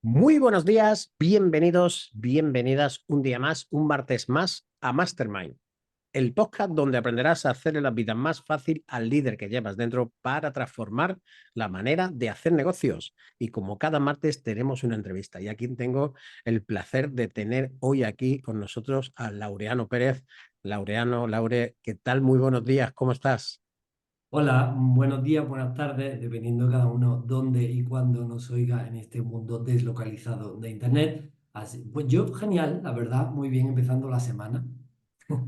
Muy buenos días, bienvenidos, bienvenidas un día más, un martes más a Mastermind, el podcast donde aprenderás a hacerle la vida más fácil al líder que llevas dentro para transformar la manera de hacer negocios. Y como cada martes tenemos una entrevista y aquí tengo el placer de tener hoy aquí con nosotros a Laureano Pérez. Laureano, Laure, ¿qué tal? Muy buenos días, ¿cómo estás? Hola, buenos días, buenas tardes, dependiendo cada uno dónde y cuándo nos oiga en este mundo deslocalizado de Internet. Pues yo, genial, la verdad, muy bien empezando la semana.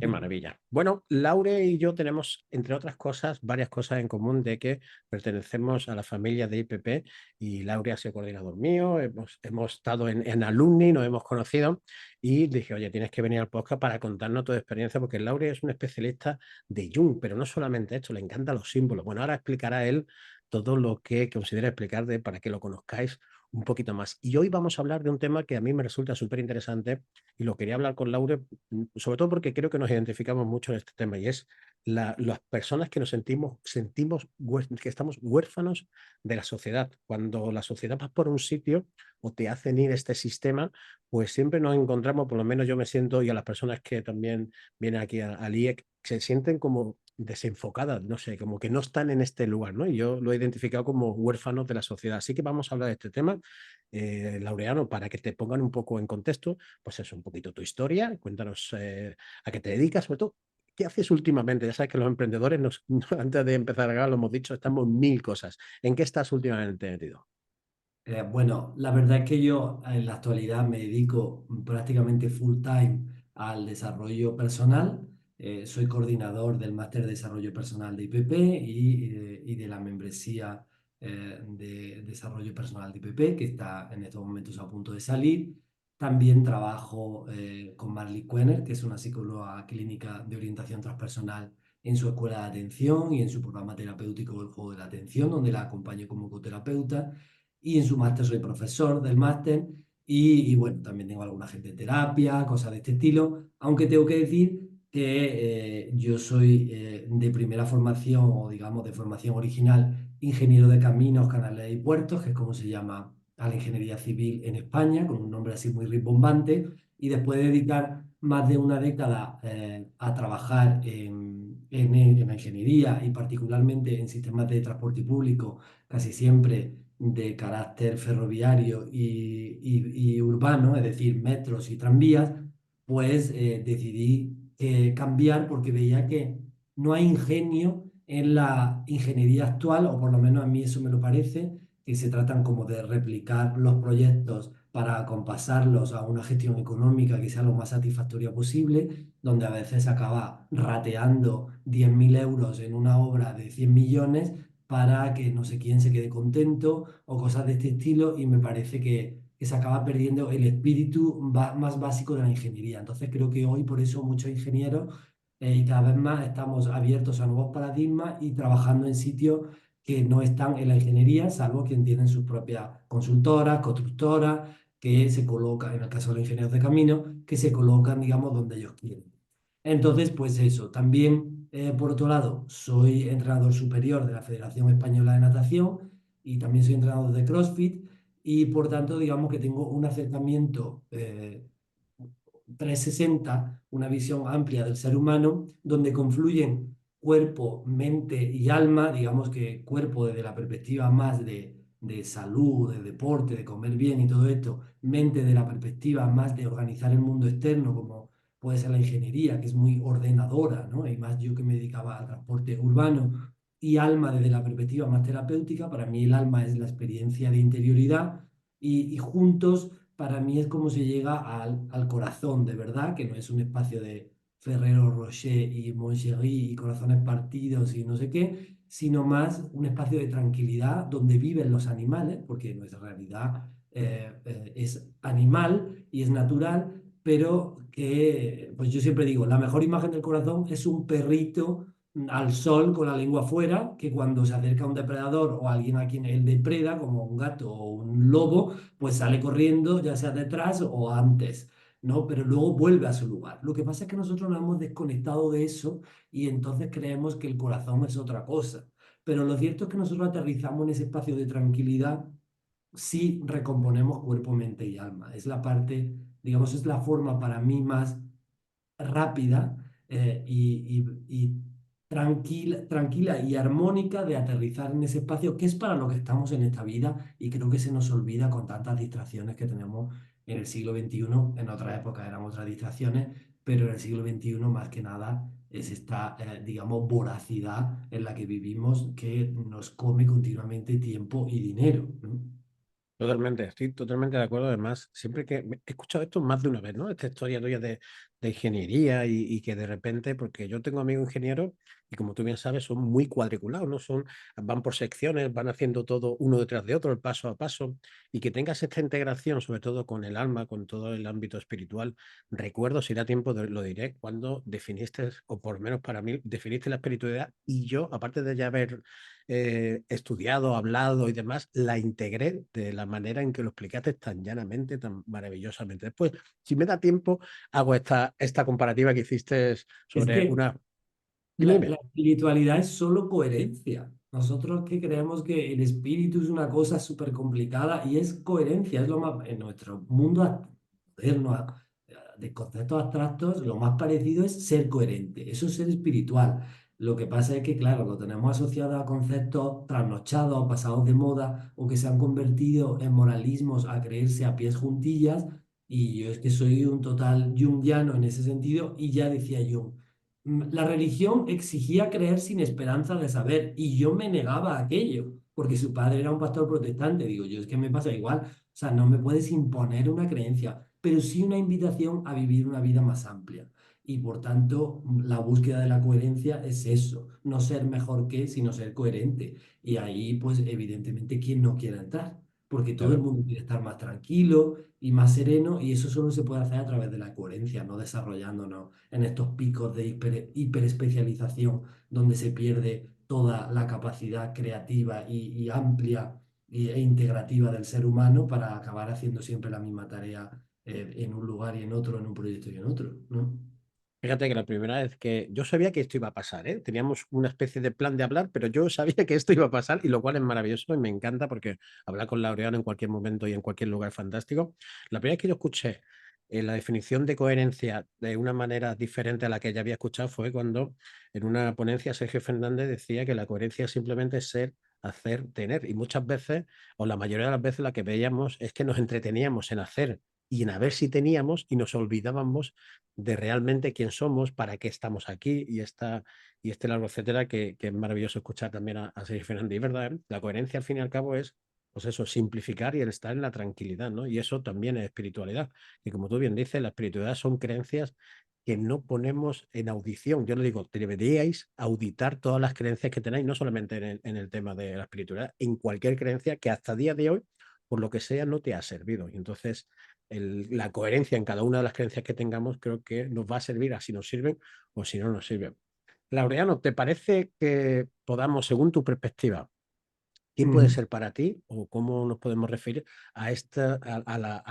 Qué maravilla. Bueno, Laure y yo tenemos, entre otras cosas, varias cosas en común de que pertenecemos a la familia de IPP y Laure ha sido coordinador mío, hemos estado en Alumni, nos hemos conocido y dije, oye, tienes que venir al podcast para contarnos tu experiencia porque Laure es un especialista de Jung, pero no solamente esto, le encantan los símbolos. Bueno, ahora explicará él todo lo que considera explicar para que lo conozcáis un poquito más. Y hoy vamos a hablar de un tema que a mí me resulta súper interesante y lo quería hablar con Laure sobre todo porque creo que nos identificamos mucho en este tema y es las personas que nos sentimos que estamos huérfanos de la sociedad. Cuando la sociedad va por un sitio o te hacen ir a este sistema, pues siempre nos encontramos, por lo menos yo me siento y a las personas que también vienen aquí al IEC, se sienten como desenfocadas, no sé, como que no están en este lugar, ¿no? Y yo lo he identificado como huérfanos de la sociedad. Así que vamos a hablar de este tema, Laureano, para que te pongan un poco en contexto pues eso, un poquito tu historia, cuéntanos a qué te dedicas, sobre todo, ¿qué haces últimamente? Ya sabes que los emprendedores, antes de empezar acá, lo hemos dicho, estamos en mil cosas. ¿En qué estás últimamente metido? Bueno, la verdad es que yo en la actualidad me dedico prácticamente full time al desarrollo personal. Soy coordinador del máster de desarrollo personal de IPP y de la membresía de desarrollo personal de IPP, que está en estos momentos a punto de salir. También trabajo con Marley Quener, que es una psicóloga clínica de orientación transpersonal en su escuela de atención y en su programa terapéutico del juego de la atención, donde la acompaño como coterapeuta y en su máster soy profesor del máster bueno, también tengo alguna gente de terapia, cosas de este estilo, aunque tengo que decir que yo soy de primera formación o digamos de formación original ingeniero de caminos, canales y puertos, que es como se llama a la ingeniería civil en España, con un nombre así muy rimbombante, y después de dedicar más de una década a trabajar en la ingeniería y particularmente en sistemas de transporte público, casi siempre de carácter ferroviario y urbano, es decir, metros y tranvías, pues decidí cambiar porque veía que no hay ingenio en la ingeniería actual, o por lo menos a mí eso me lo parece, que se tratan como de replicar los proyectos para acompasarlos a una gestión económica que sea lo más satisfactoria posible, donde a veces se acaba rateando 10.000 euros en una obra de 100 millones para que no sé quién se quede contento o cosas de este estilo y me parece que se acaba perdiendo el espíritu más básico de la ingeniería. Entonces creo que hoy por eso muchos ingenieros y cada vez más estamos abiertos a nuevos paradigmas y trabajando en sitios que no están en la ingeniería, salvo quien tienen sus propias consultoras, constructoras, que se colocan, en el caso de los ingenieros de camino, que se colocan, digamos, donde ellos quieren. Entonces, pues eso, también, por otro lado, soy entrenador superior de la Federación Española de Natación y también soy entrenador de CrossFit y por tanto, digamos que tengo un acercamiento 360, una visión amplia del ser humano, donde confluyen cuerpo, mente y alma, digamos que cuerpo desde la perspectiva más de salud, de deporte, de comer bien y todo esto, mente de la perspectiva más de organizar el mundo externo, como puede ser la ingeniería, que es muy ordenadora, ¿no? Y más yo que me dedicaba al transporte urbano, y alma desde la perspectiva más terapéutica, para mí el alma es la experiencia de interioridad, y juntos para mí es como se llega al corazón, de verdad, que no es un espacio de Ferrero Rocher y Moncherie y corazones partidos y no sé qué, sino más un espacio de tranquilidad donde viven los animales, porque nuestra realidad es animal y es natural, pero que, pues yo siempre digo, la mejor imagen del corazón es un perrito al sol con la lengua afuera, que cuando se acerca a un depredador o a alguien a quien él depreda, como un gato o un lobo, pues sale corriendo, ya sea detrás o antes, ¿no? Pero luego vuelve a su lugar. Lo que pasa es que nosotros nos hemos desconectado de eso y entonces creemos que el corazón es otra cosa. Pero lo cierto es que nosotros aterrizamos en ese espacio de tranquilidad sí recomponemos cuerpo, mente y alma. Es la parte, digamos, es la forma para mí más rápida y tranquila, tranquila y armónica de aterrizar en ese espacio, que es para lo que estamos en esta vida y creo que se nos olvida con tantas distracciones que tenemos en el siglo XXI. En otra época eran otras distracciones, pero en el siglo XXI más que nada es esta, digamos, voracidad en la que vivimos que nos come continuamente tiempo y dinero, ¿no? Totalmente, estoy totalmente de acuerdo. Además, siempre que he escuchado esto más de una vez, ¿no? Esta historia tuya de ingeniería y que de repente, porque yo tengo amigos ingenieros y como tú bien sabes, son muy cuadriculados, ¿no? Van por secciones, van haciendo todo uno detrás de otro, el paso a paso, y que tengas esta integración, sobre todo con el alma, con todo el ámbito espiritual. Recuerdo, si da tiempo, lo diré, cuando definiste, o por lo menos para mí, definiste la espiritualidad y yo, aparte de ya haber estudiado, hablado y demás, la integré de la manera en que lo explicaste tan llanamente, tan maravillosamente. Después, si me da tiempo, hago esta comparativa que hiciste Es sobre que una... Dime, la dime. espiritualidad es solo coherencia. Nosotros que creemos que el espíritu es una cosa súper complicada y es coherencia, es lo más, en nuestro mundo moderno de conceptos abstractos, lo más parecido es ser coherente, eso es ser espiritual. Lo que pasa es que, claro, lo tenemos asociado a conceptos trasnochados, pasados de moda o que se han convertido en moralismos a creerse a pies juntillas. Y yo es que soy un total junguiano en ese sentido y ya decía Jung. La religión exigía creer sin esperanza de saber y yo me negaba a aquello, porque su padre era un pastor protestante. Digo, yo es que me pasa igual, o sea, no me puedes imponer una creencia, pero sí una invitación a vivir una vida más amplia. Y por tanto, la búsqueda de la coherencia es eso, no ser mejor que, sino ser coherente. Y ahí, pues, evidentemente, ¿quién no quiere entrar? Porque todo el Claro. mundo quiere estar más tranquilo y más sereno, y eso solo se puede hacer a través de la coherencia, no desarrollándonos en estos picos de hiperespecialización donde se pierde toda la capacidad creativa y amplia e integrativa del ser humano para acabar haciendo siempre la misma tarea en un lugar y en otro, en un proyecto y en otro, ¿no? Fíjate que la primera vez que yo sabía que esto iba a pasar, ¿eh? Teníamos una especie de plan de hablar, pero yo sabía que esto iba a pasar y lo cual es maravilloso y me encanta porque hablar con Laureano en cualquier momento y en cualquier lugar es fantástico. La primera vez que yo escuché la definición de coherencia de una manera diferente a la que ya había escuchado fue cuando en una ponencia Sergio Fernández decía que la coherencia simplemente es ser, hacer, tener. Y muchas veces, o la mayoría de las veces, la que veíamos es que nos entreteníamos en hacer y en a ver si teníamos y nos olvidábamos de realmente quién somos, para qué estamos aquí y este largo etcétera que es maravilloso escuchar también a Sergio Fernández. Y verdad, ¿eh? La coherencia al fin y al cabo es, pues eso, simplificar y el estar en la tranquilidad, ¿no? Y eso también es espiritualidad. Y como tú bien dices, la espiritualidad son creencias que no ponemos en audición. Yo le digo, deberíais auditar todas las creencias que tenéis, no solamente en el tema de la espiritualidad, en cualquier creencia que hasta día de hoy, por lo que sea, no te ha servido. Y entonces la coherencia en cada una de las creencias que tengamos creo que nos va a servir a si nos sirven o si no nos sirven. Laureano, ¿te parece que podamos, según tu perspectiva, qué puede Ujú. ser para ti o cómo nos podemos referir a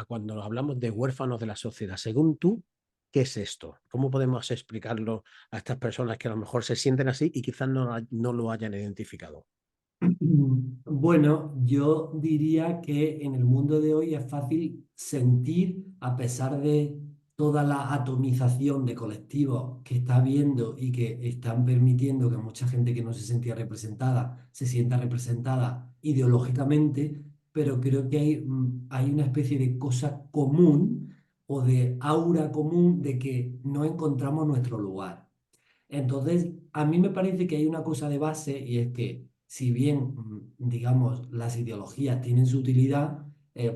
cuando hablamos de huérfanos de la sociedad? Según tú, ¿qué es esto? ¿Cómo podemos explicarlo a estas personas que a lo mejor se sienten así y quizás no lo hayan identificado? Bueno, yo diría que en el mundo de hoy es fácil sentir, a pesar de toda la atomización de colectivos que está habiendo y que están permitiendo que mucha gente que no se sentía representada se sienta representada ideológicamente, pero creo que hay una especie de cosa común o de aura común de que no encontramos nuestro lugar. Entonces, a mí me parece que hay una cosa de base y es que si bien, digamos, las ideologías tienen su utilidad,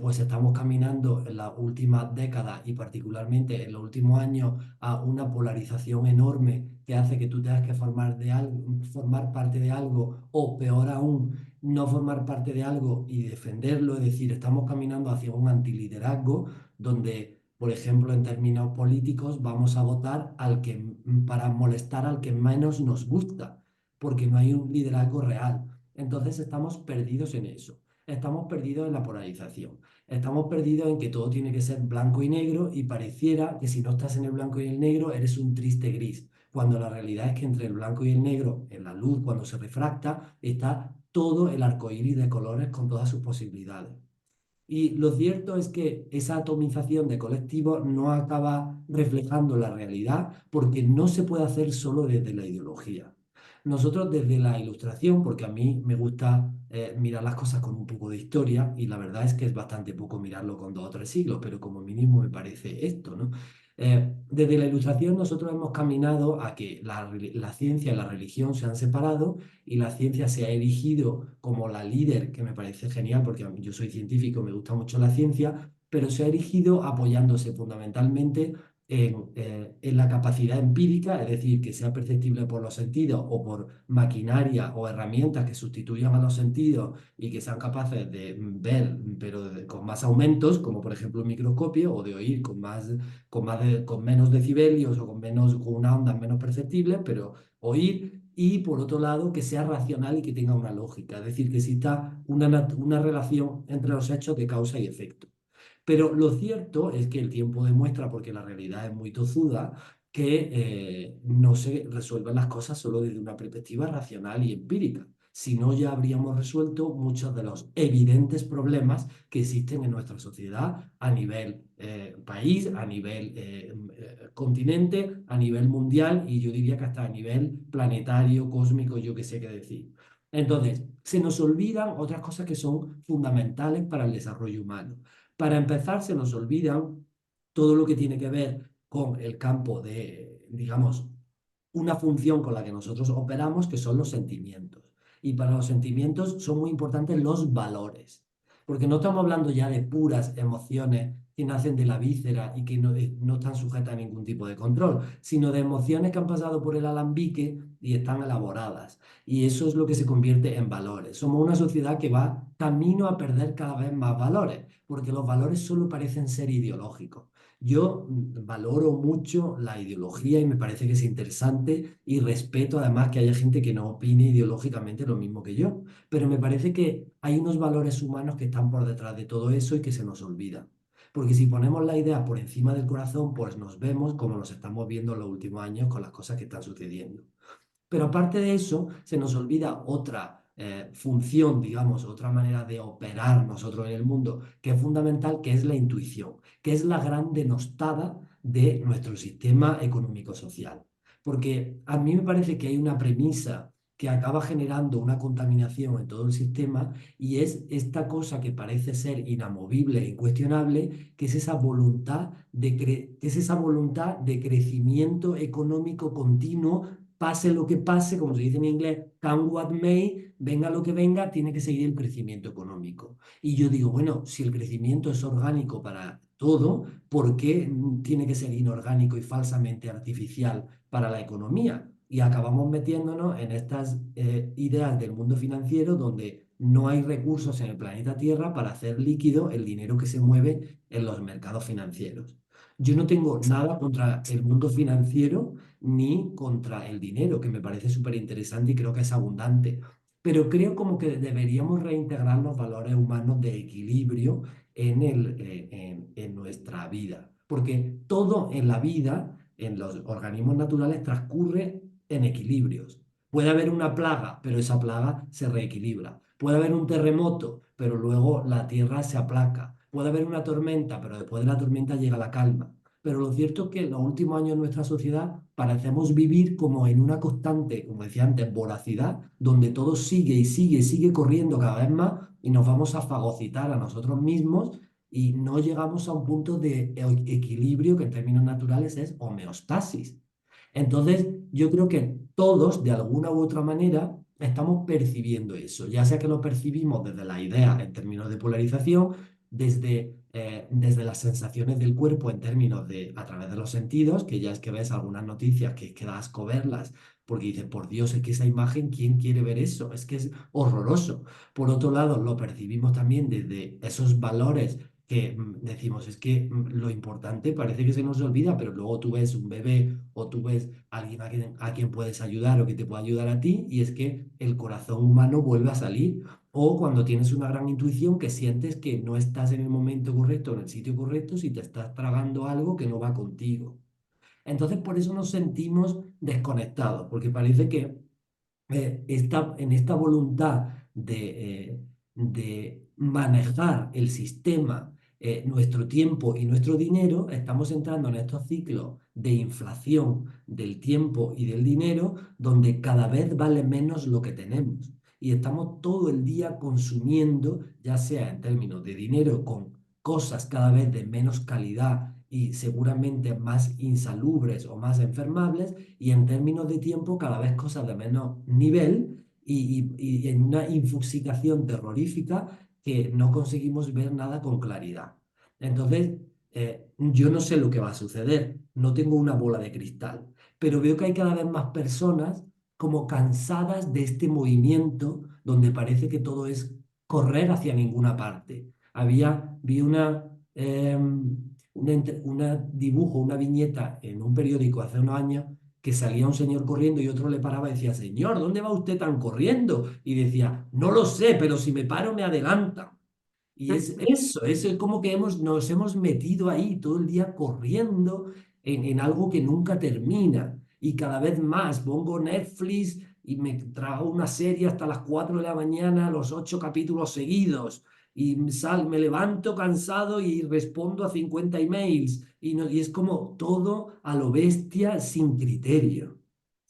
pues estamos caminando en las últimas décadas y particularmente en los últimos años a una polarización enorme que hace que tú tengas que formar, de algo, formar parte de algo o peor aún, no formar parte de algo y defenderlo. Es decir, estamos caminando hacia un antiliderazgo donde, por ejemplo, en términos políticos, vamos a votar para molestar al que menos nos gusta, porque no hay un liderazgo real. Entonces estamos perdidos en eso. Estamos perdidos en la polarización. Estamos perdidos en que todo tiene que ser blanco y negro y pareciera que si no estás en el blanco y el negro eres un triste gris, cuando la realidad es que entre el blanco y el negro, en la luz, cuando se refracta, está todo el arco iris de colores con todas sus posibilidades. Y lo cierto es que esa atomización de colectivos no acaba reflejando la realidad porque no se puede hacer solo desde la ideología. Nosotros desde la ilustración, porque a mí me gusta mirar las cosas con un poco de historia, y la verdad es que es bastante poco mirarlo con 2 o 3 siglos, pero como mínimo me parece esto, ¿no? Desde la ilustración nosotros hemos caminado a que la ciencia y la religión se han separado y la ciencia se ha erigido como la líder, que me parece genial porque yo soy científico, me gusta mucho la ciencia, pero se ha erigido apoyándose fundamentalmente en la capacidad empírica, es decir, que sea perceptible por los sentidos o por maquinaria o herramientas que sustituyan a los sentidos y que sean capaces de ver, pero con más aumentos, como por ejemplo un microscopio, o de oír con menos decibelios o con una onda menos perceptible, pero oír. Y por otro lado, que sea racional y que tenga una lógica, es decir, que exista una relación entre los hechos de causa y efecto. Pero lo cierto es que el tiempo demuestra, porque la realidad es muy tozuda, que no se resuelven las cosas solo desde una perspectiva racional y empírica. Si no, ya habríamos resuelto muchos de los evidentes problemas que existen en nuestra sociedad a nivel país, a nivel continente, a nivel mundial y yo diría que hasta a nivel planetario, cósmico, yo qué sé qué decir. Entonces, se nos olvidan otras cosas que son fundamentales para el desarrollo humano. Para empezar, se nos olvidan todo lo que tiene que ver con el campo de, digamos, una función con la que nosotros operamos, que son los sentimientos. Y para los sentimientos son muy importantes los valores, porque no estamos hablando ya de puras emociones que nacen de la víscera y que no están sujetas a ningún tipo de control, sino de emociones que han pasado por el alambique y están elaboradas. Y eso es lo que se convierte en valores. Somos una sociedad que va camino a perder cada vez más valores, porque los valores solo parecen ser ideológicos. Yo valoro mucho la ideología y me parece que es interesante y respeto además que haya gente que no opine ideológicamente lo mismo que yo, pero me parece que hay unos valores humanos que están por detrás de todo eso y que se nos olvidan. Porque si ponemos la idea por encima del corazón, pues nos vemos como nos estamos viendo en los últimos años con las cosas que están sucediendo. Pero aparte de eso, se nos olvida otra función, digamos, otra manera de operar nosotros en el mundo, que es fundamental, que es la intuición, que es la gran denostada de nuestro sistema económico-social. Porque a mí me parece que hay una premisa que acaba generando una contaminación en todo el sistema y es esta cosa que parece ser inamovible e incuestionable, que es esa voluntad que es esa voluntad de crecimiento económico continuo pase lo que pase, como se dice en inglés, come what may, venga lo que venga, tiene que seguir el crecimiento económico. Y yo digo, bueno, si el crecimiento es orgánico para todo, ¿por qué tiene que ser inorgánico y falsamente artificial para la economía? Y acabamos metiéndonos en estas ideas del mundo financiero donde no hay recursos en el planeta Tierra para hacer líquido el dinero que se mueve en los mercados financieros. Yo no tengo nada contra el mundo financiero ni contra el dinero, que me parece súper interesante y creo que es abundante. Pero creo como que deberíamos reintegrar los valores humanos de equilibrio en nuestra vida. Porque todo en la vida, en los organismos naturales, transcurre en equilibrios. Puede haber una plaga, pero esa plaga se reequilibra. Puede haber un terremoto, pero luego la tierra se aplaca. Puede haber una tormenta, pero después de la tormenta llega la calma. Pero lo cierto es que en los últimos años en nuestra sociedad parecemos vivir como en una constante, como decía antes, voracidad, donde todo sigue y sigue y sigue corriendo cada vez más y nos vamos a fagocitar a nosotros mismos y no llegamos a un punto de equilibrio que en términos naturales es homeostasis. Entonces, yo creo que todos, de alguna u otra manera, estamos percibiendo eso, ya sea que lo percibimos desde la idea en términos de polarización, desde las sensaciones del cuerpo en términos de a través de los sentidos, que ya es que ves algunas noticias que da asco verlas, porque dices, por Dios, es que esa imagen, ¿quién quiere ver eso? Es que es horroroso. Por otro lado, lo percibimos también desde esos valores que decimos, es que lo importante parece que se nos olvida, pero luego tú ves un bebé o tú ves a alguien a quien puedes ayudar o que te puede ayudar a ti, y es que el corazón humano vuelve a salir. O cuando tienes una gran intuición que sientes que no estás en el momento correcto, en el sitio correcto, si te estás tragando algo que no va contigo. Entonces, por eso nos sentimos desconectados, porque parece que en esta voluntad de manejar el sistema, nuestro tiempo y nuestro dinero, estamos entrando en estos ciclos de inflación del tiempo y del dinero, donde cada vez vale menos lo que tenemos. Y estamos todo el día consumiendo, ya sea en términos de dinero, con cosas cada vez de menos calidad y seguramente más insalubres o más enfermables, y en términos de tiempo cada vez cosas de menos nivel y en una infoxicación terrorífica que no conseguimos ver nada con claridad. Entonces, yo no sé lo que va a suceder, no tengo una bola de cristal, pero veo que hay cada vez más personas como cansadas de este movimiento donde parece que todo es correr hacia ninguna parte. Vi una dibujo, una viñeta en un periódico hace unos años que salía un señor corriendo y otro le paraba y decía, señor, ¿dónde va usted tan corriendo? Y decía, no lo sé, pero si me paro me adelantan. Y es eso es como que nos hemos metido ahí todo el día corriendo en algo que nunca termina. Y cada vez más pongo Netflix y me trago una serie hasta las 4 de la mañana, los 8 capítulos seguidos. Y me levanto cansado y respondo a 50 emails. Y es como todo a lo bestia sin criterio.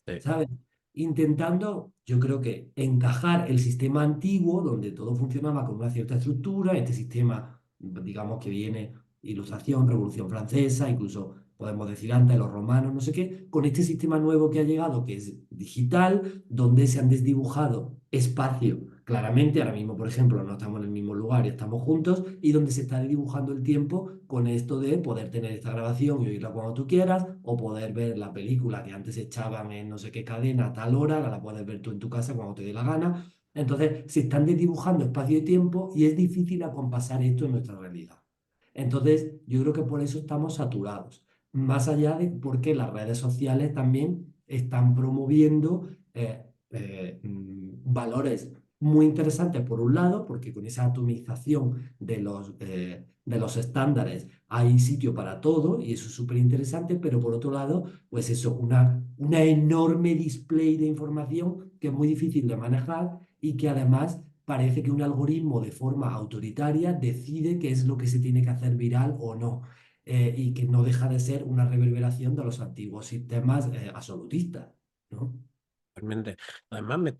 Sí. ¿Sabes? Intentando, yo creo que encajar el sistema antiguo, donde todo funcionaba con una cierta estructura, este sistema, digamos que viene Ilustración, Revolución Francesa, incluso podemos decir antes los romanos, no sé qué, con este sistema nuevo que ha llegado, que es digital, donde se han desdibujado espacio. Claramente, ahora mismo, por ejemplo, no estamos en el mismo lugar y estamos juntos, y donde se está dibujando el tiempo con esto de poder tener esta grabación y oírla cuando tú quieras, o poder ver la película que antes echaban en no sé qué cadena a tal hora, ahora la puedes ver tú en tu casa cuando te dé la gana. Entonces, se están desdibujando espacio y tiempo y es difícil acompasar esto en nuestra realidad. Entonces, yo creo que por eso estamos saturados. Más allá de porque las redes sociales también están promoviendo valores muy interesantes por un lado, porque con esa atomización de los estándares hay sitio para todo y eso es súper interesante, pero por otro lado, pues eso, una enorme display de información que es muy difícil de manejar y que además parece que un algoritmo de forma autoritaria decide qué es lo que se tiene que hacer viral o no. Y que no deja de ser una reverberación de los antiguos sistemas absolutistas, ¿no? Realmente. Además,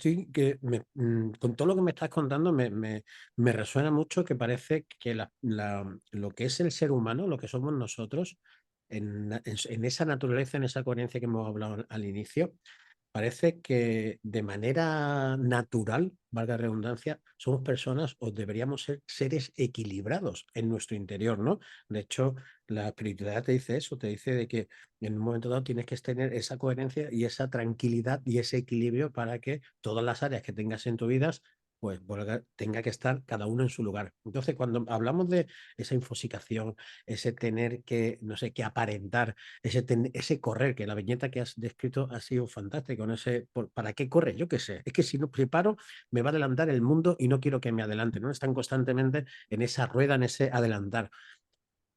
con todo lo que me estás contando, me resuena mucho que parece que lo que es el ser humano, lo que somos nosotros, en esa naturaleza, en esa coherencia que hemos hablado al inicio, parece que de manera natural, valga la redundancia, somos personas o deberíamos ser seres equilibrados en nuestro interior, ¿no? De hecho, la espiritualidad te dice eso, te dice de que en un momento dado tienes que tener esa coherencia y esa tranquilidad y ese equilibrio para que todas las áreas que tengas en tu vida pues tenga que estar cada uno en su lugar. Entonces, cuando hablamos de esa infosicación, ese tener que, no sé, que aparentar, ese correr, que la viñeta que has descrito ha sido fantástica, con ¿para qué corre? Yo qué sé, es que si no preparo me va a adelantar el mundo y no quiero que me adelante, ¿no? Están constantemente en esa rueda, en ese adelantar.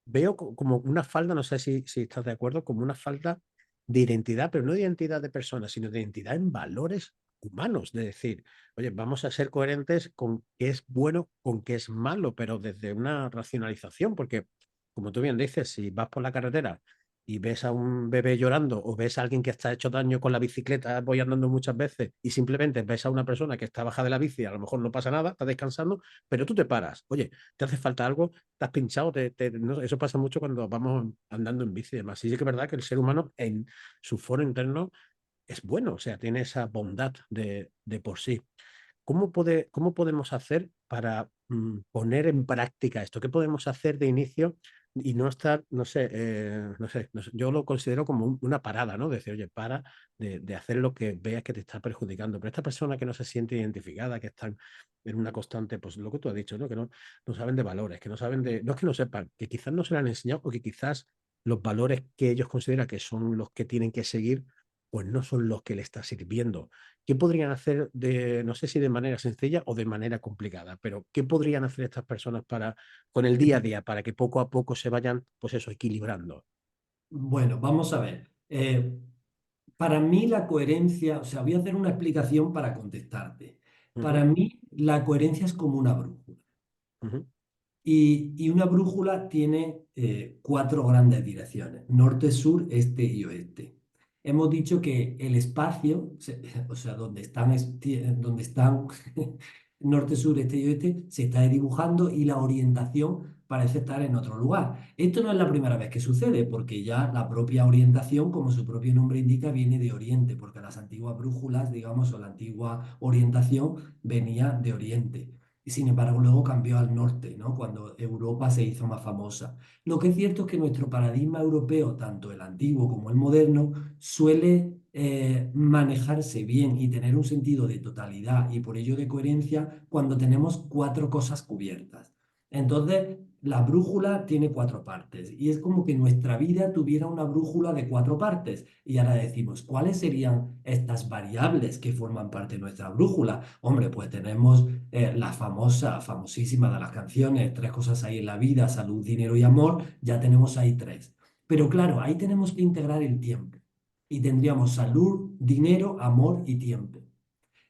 Veo como una falta, no sé si estás de acuerdo, como una falta de identidad, pero no de identidad de personas, sino de identidad en valores humanos, de decir, oye, vamos a ser coherentes con qué es bueno, con qué es malo, pero desde una racionalización, porque como tú bien dices, si vas por la carretera y ves a un bebé llorando o ves a alguien que está hecho daño con la bicicleta, voy andando muchas veces, y simplemente ves a una persona que está bajada de la bici, a lo mejor no pasa nada, está descansando, pero tú te paras, oye, te hace falta algo, te has pinchado, no, eso pasa mucho cuando vamos andando en bici y demás. Y sí que es verdad que el ser humano en su foro interno es bueno, o sea, tiene esa bondad de por sí. ¿Cómo podemos hacer para poner en práctica esto? ¿Qué podemos hacer de inicio y no estar, no sé, yo lo considero como una parada, ¿no? Decir, oye, para de hacer lo que veas que te está perjudicando. Pero esta persona que no se siente identificada, que están en una constante, pues lo que tú has dicho, ¿no? Que no saben de valores, que no saben no es que no sepan, que quizás no se lo han enseñado o que quizás los valores que ellos consideran que son los que tienen que seguir, pues no son los que le está sirviendo. ¿Qué podrían hacer no sé si de manera sencilla o de manera complicada, pero qué podrían hacer estas personas con el día a día, para que poco a poco se vayan, pues eso, equilibrando? Bueno, vamos a ver. Para mí la coherencia, o sea, voy a hacer una explicación para contestarte. Ujú. Para mí la coherencia es como una brújula. Ujú. Y una brújula tiene cuatro grandes direcciones: norte, sur, este y oeste. Hemos dicho que el espacio, o sea, donde están norte, sur, este y oeste, se está dibujando y la orientación parece estar en otro lugar. Esto no es la primera vez que sucede, porque ya la propia orientación, como su propio nombre indica, viene de oriente, porque las antiguas brújulas, digamos, o la antigua orientación venía de oriente. Y sin embargo, luego cambió al norte, ¿no? Cuando Europa se hizo más famosa. Lo que es cierto es que nuestro paradigma europeo, tanto el antiguo como el moderno, suele manejarse bien y tener un sentido de totalidad y por ello de coherencia cuando tenemos cuatro cosas cubiertas. Entonces, la brújula tiene cuatro partes y es como que nuestra vida tuviera una brújula de cuatro partes. Y ahora decimos, ¿cuáles serían estas variables que forman parte de nuestra brújula? Hombre, pues tenemos la famosísima de las canciones, tres cosas hay en la vida: salud, dinero y amor. Ya tenemos ahí tres. Pero claro, ahí tenemos que integrar el tiempo. Y tendríamos salud, dinero, amor y tiempo.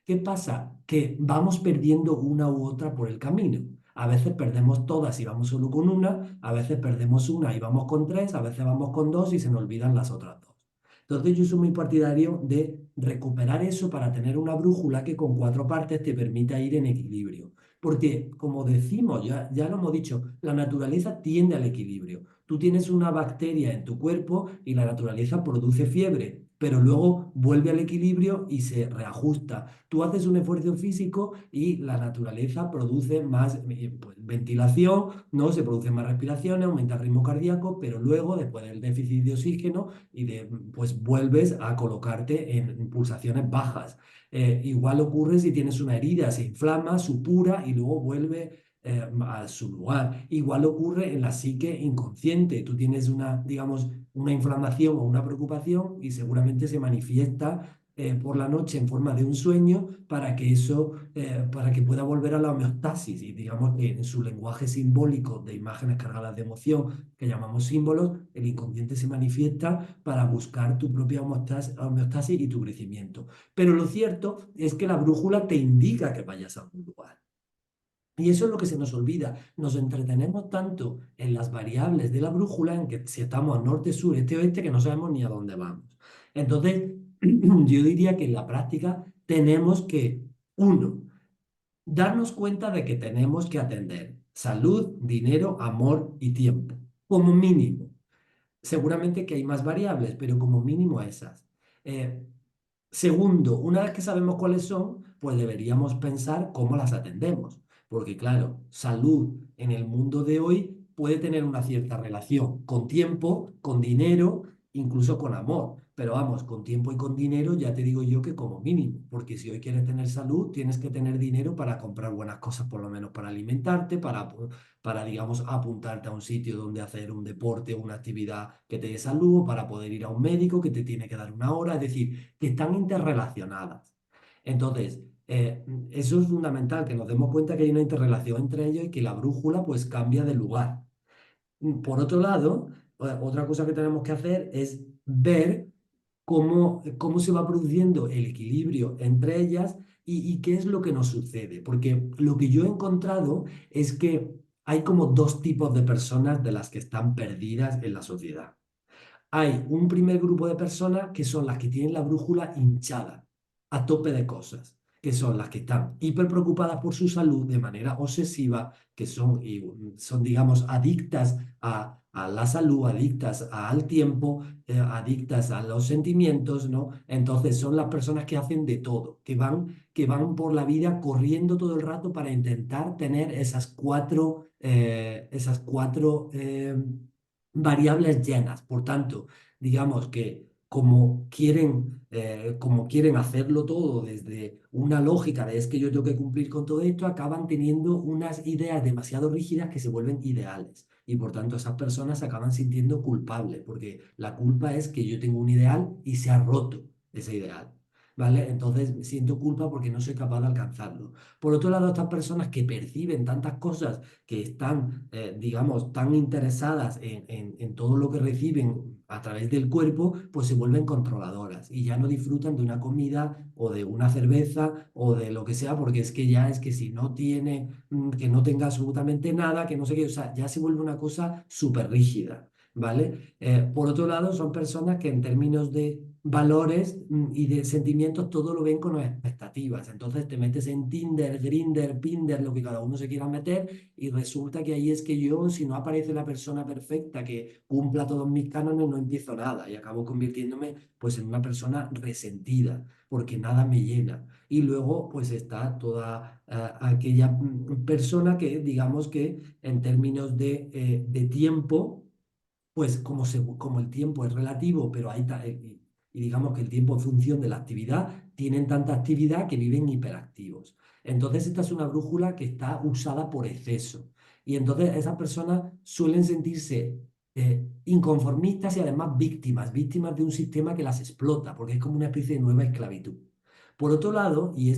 ¿Qué pasa? Que vamos perdiendo una u otra por el camino. A veces perdemos todas y vamos solo con una, a veces perdemos una y vamos con tres, a veces vamos con dos y se nos olvidan las otras dos. Entonces yo soy muy partidario de recuperar eso para tener una brújula que con cuatro partes te permita ir en equilibrio. Porque, como decimos, ya lo hemos dicho, la naturaleza tiende al equilibrio. Tú tienes una bacteria en tu cuerpo y la naturaleza produce fiebre, pero luego vuelve al equilibrio y se reajusta. Tú haces un esfuerzo físico y la naturaleza produce más pues, ventilación, ¿no? Se producen más respiraciones, aumenta el ritmo cardíaco, pero luego, después del déficit de oxígeno, pues vuelves a colocarte en pulsaciones bajas. Igual ocurre si tienes una herida, se inflama, supura y luego vuelve a su lugar. Igual ocurre en la psique inconsciente. Tú tienes una, digamos, una inflamación o una preocupación y seguramente se manifiesta por la noche en forma de un sueño para que eso, para que pueda volver a la homeostasis. Y digamos que en su lenguaje simbólico de imágenes cargadas de emoción, que llamamos símbolos, el inconsciente se manifiesta para buscar tu propia homeostasis y tu crecimiento. Pero lo cierto es que la brújula te indica que vayas a algún lugar. Y eso es lo que se nos olvida. Nos entretenemos tanto en las variables de la brújula, en que si estamos a norte, sur, este, oeste, que no sabemos ni a dónde vamos. Entonces, yo diría que en la práctica tenemos que, uno, darnos cuenta de que tenemos que atender salud, dinero, amor y tiempo, como mínimo. Seguramente que hay más variables, pero como mínimo esas. Eh, Segundo, una vez que sabemos cuáles son, pues deberíamos pensar cómo las atendemos. Porque claro, salud en el mundo de hoy puede tener una cierta relación con tiempo, con dinero, incluso con amor. Pero vamos, con tiempo y con dinero ya te digo yo que como mínimo. Porque si hoy quieres tener salud, tienes que tener dinero para comprar buenas cosas, por lo menos para alimentarte, para digamos, apuntarte a un sitio donde hacer un deporte o una actividad que te dé salud, para poder ir a un médico que te tiene que dar una hora. Es decir, que están interrelacionadas. Entonces, eso es fundamental, que nos demos cuenta que hay una interrelación entre ellos y que la brújula pues cambia de lugar. Por otro lado, otra cosa que tenemos que hacer es ver cómo se va produciendo el equilibrio entre ellas y qué es lo que nos sucede. Porque lo que yo he encontrado es que hay como dos tipos de personas de las que están perdidas en la sociedad. Hay un primer grupo de personas que son las que tienen la brújula hinchada, a tope de cosas, que son las que están hiper preocupadas por su salud de manera obsesiva, que son digamos, adictas a la salud, adictas al tiempo, adictas a los sentimientos, ¿no? Entonces son las personas que hacen de todo, que van por la vida corriendo todo el rato para intentar tener esas cuatro variables llenas. Por tanto, digamos que como quieren hacerlo todo desde una lógica de es que yo tengo que cumplir con todo esto, acaban teniendo unas ideas demasiado rígidas que se vuelven ideales. Y por tanto esas personas se acaban sintiendo culpables, porque la culpa es que yo tengo un ideal y se ha roto ese ideal. ¿vale? Entonces siento culpa porque no soy capaz de alcanzarlo. Por otro lado, estas personas que perciben tantas cosas, que están, digamos, tan interesadas en todo lo que reciben a través del cuerpo, pues se vuelven controladoras y ya no disfrutan de una comida o de una cerveza o de lo que sea, porque es que ya es que si no tiene, que no tenga absolutamente nada, que no sé qué, o sea, ya se vuelve una cosa súper rígida. ¿Vale? Por otro lado, son personas que en términos de valores y de sentimientos todo lo ven con expectativas. Entonces te metes en Tinder, Grindr, Pinder, lo que cada uno se quiera meter y resulta que ahí es que yo, si no aparece la persona perfecta que cumpla todos mis cánones, no empiezo nada y acabo convirtiéndome pues en una persona resentida porque nada me llena. Y luego pues está toda aquella persona que digamos que en términos de tiempo pues como el tiempo es relativo, pero y digamos que el tiempo en función de la actividad, tienen tanta actividad que viven hiperactivos. Entonces esta es una brújula que está usada por exceso. Y entonces esas personas suelen sentirse inconformistas y además víctimas de un sistema que las explota, porque es como una especie de nueva esclavitud. Por otro lado, y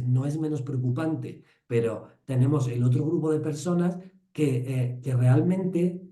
no es menos preocupante, pero tenemos el otro grupo de personas que realmente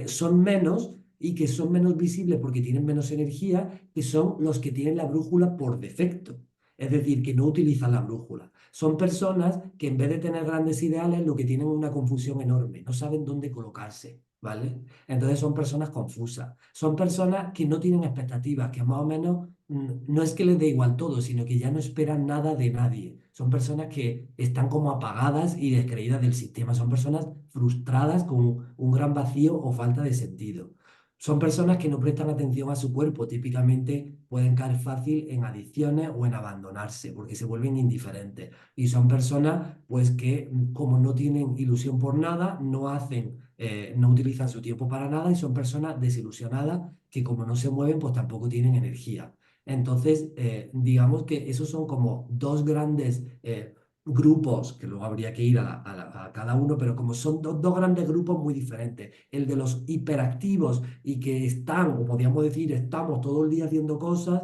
son menos y que son menos visibles porque tienen menos energía, que son los que tienen la brújula por defecto. Es decir, que no utilizan la brújula. Son personas que en vez de tener grandes ideales, lo que tienen es una confusión enorme. No saben dónde colocarse, ¿vale? Entonces son personas confusas. Son personas que no tienen expectativas, que más o menos no es que les dé igual todo, sino que ya no esperan nada de nadie. Son personas que están como apagadas y descreídas del sistema. Son personas frustradas con un gran vacío o falta de sentido. Son personas que no prestan atención a su cuerpo. Típicamente pueden caer fácil en adicciones o en abandonarse porque se vuelven indiferentes. Y son personas pues que como no tienen ilusión por nada, no utilizan su tiempo para nada y son personas desilusionadas que como no se mueven pues tampoco tienen energía. Entonces, digamos que esos son como dos grandes grupos, que luego habría que ir a cada uno, pero como son dos grandes grupos muy diferentes. El de los hiperactivos y que están, o podríamos decir, estamos todo el día haciendo cosas,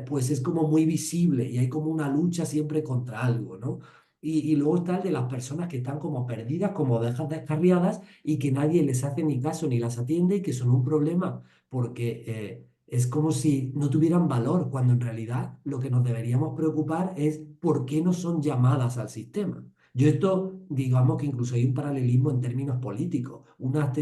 pues es como muy visible y hay como una lucha siempre contra algo, ¿no? Y luego está el de las personas que están como perdidas, como ovejas descarriadas y que nadie les hace ni caso ni las atiende y que son un problema porque es como si no tuvieran valor, cuando en realidad lo que nos deberíamos preocupar es por qué no son llamadas al sistema. Yo esto, digamos que incluso hay un paralelismo en términos políticos, una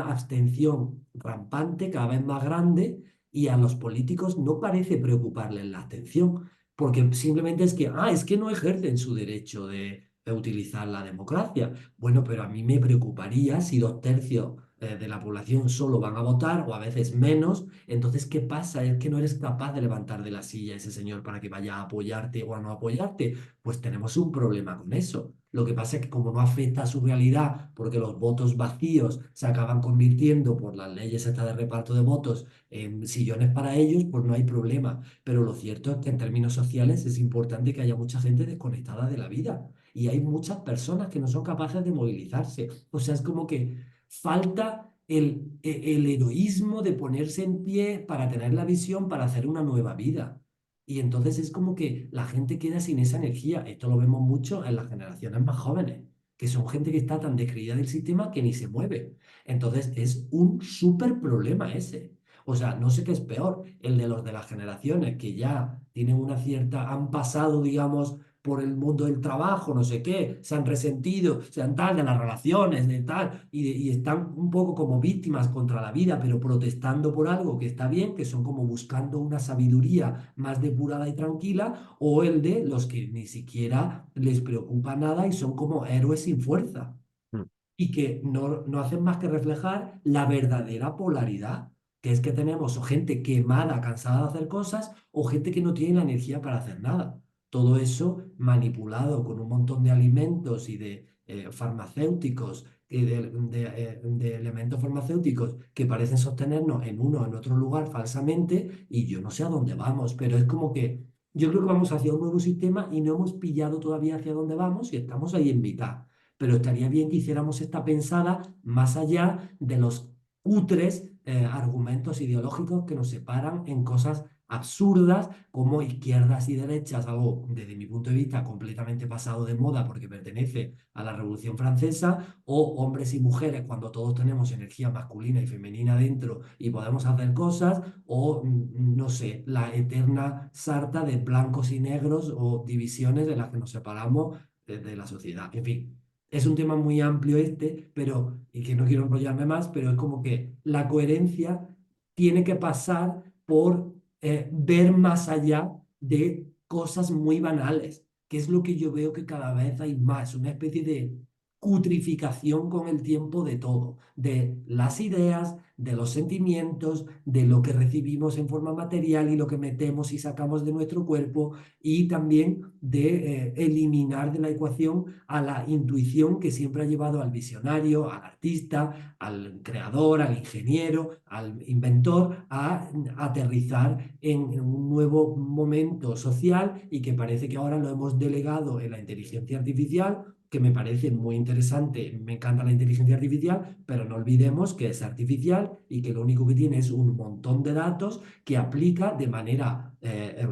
abstención rampante, cada vez más grande, y a los políticos no parece preocuparles la abstención, porque simplemente es que no ejercen su derecho de utilizar la democracia. Bueno, pero a mí me preocuparía si 2/3 de la población solo van a votar o a veces menos. Entonces, ¿qué pasa? Es que no eres capaz de levantar de la silla a ese señor para que vaya a apoyarte o a no apoyarte. Pues tenemos un problema con eso. Lo que pasa es que como no afecta a su realidad, porque los votos vacíos se acaban convirtiendo por las leyes estas de reparto de votos en sillones para ellos, pues no hay problema. Pero lo cierto es que en términos sociales es importante que haya mucha gente desconectada de la vida. Y hay muchas personas que no son capaces de movilizarse. O sea, es como que falta el heroísmo de ponerse en pie para tener la visión para hacer una nueva vida. Y entonces es como que la gente queda sin esa energía. Esto lo vemos mucho en las generaciones más jóvenes, que son gente que está tan descreída del sistema que ni se mueve. Entonces es un súper problema ese. O sea, no sé qué es peor, el de los de las generaciones que ya tienen una cierta, han pasado, digamos, por el mundo del trabajo, no sé qué, se han resentido, se han tal, de las relaciones, de tal, y están un poco como víctimas contra la vida, pero protestando por algo que está bien, que son como buscando una sabiduría más depurada y tranquila, o el de los que ni siquiera les preocupa nada y son como héroes sin fuerza Mm. y que no hacen más que reflejar la verdadera polaridad, que es que tenemos o gente quemada, cansada de hacer cosas, o gente que no tiene la energía para hacer nada. Todo eso manipulado con un montón de alimentos y de farmacéuticos, y de elementos farmacéuticos que parecen sostenernos en uno o en otro lugar falsamente, y yo no sé a dónde vamos, pero es como que yo creo que vamos hacia un nuevo sistema y no hemos pillado todavía hacia dónde vamos y estamos ahí en mitad, pero estaría bien que hiciéramos esta pensada más allá de los cutres argumentos ideológicos que nos separan en cosas absurdas, como izquierdas y derechas, algo desde mi punto de vista completamente pasado de moda porque pertenece a la Revolución Francesa, o hombres y mujeres cuando todos tenemos energía masculina y femenina dentro y podemos hacer cosas, o no sé, la eterna sarta de blancos y negros o divisiones de las que nos separamos de la sociedad. En fin, es un tema muy amplio este, pero, y que no quiero enrollarme más, pero es como que la coherencia tiene que pasar por ver más allá de cosas muy banales, que es lo que yo veo que cada vez hay más, una especie de cutrificación con el tiempo de todo, de las ideas, de los sentimientos, de lo que recibimos en forma material y lo que metemos y sacamos de nuestro cuerpo, y también de eliminar de la ecuación a la intuición que siempre ha llevado al visionario, al artista, al creador, al ingeniero, al inventor, a aterrizar en un nuevo momento social, y que parece que ahora lo hemos delegado en la inteligencia artificial, que me parece muy interesante, me encanta la inteligencia artificial, pero no olvidemos que es artificial y que lo único que tiene es un montón de datos que aplica de manera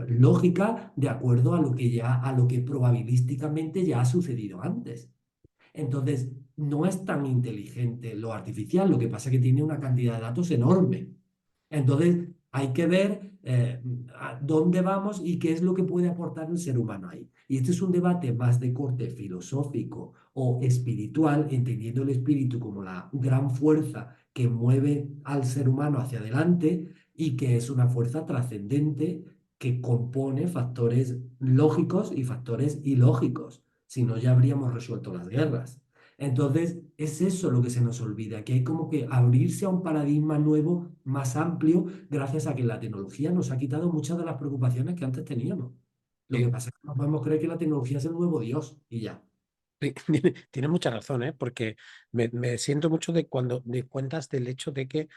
lógica de acuerdo a lo que ya, a lo que probabilísticamente ya ha sucedido antes. Entonces, no es tan inteligente lo artificial, lo que pasa es que tiene una cantidad de datos enorme. Entonces, hay que ver a dónde vamos y qué es lo que puede aportar el ser humano ahí. Y este es un debate más de corte filosófico o espiritual, entendiendo el espíritu como la gran fuerza que mueve al ser humano hacia adelante y que es una fuerza trascendente que compone factores lógicos y factores ilógicos. Si no, ya habríamos resuelto las guerras. Entonces, es eso lo que se nos olvida, que hay como que abrirse a un paradigma nuevo, más amplio, gracias a que la tecnología nos ha quitado muchas de las preocupaciones que antes teníamos. Lo que Sí, pasa es que no podemos creer que la tecnología es el nuevo Dios y ya. sí, tienes mucha razón, ¿eh? Porque me siento mucho de cuando me cuentas del hecho de que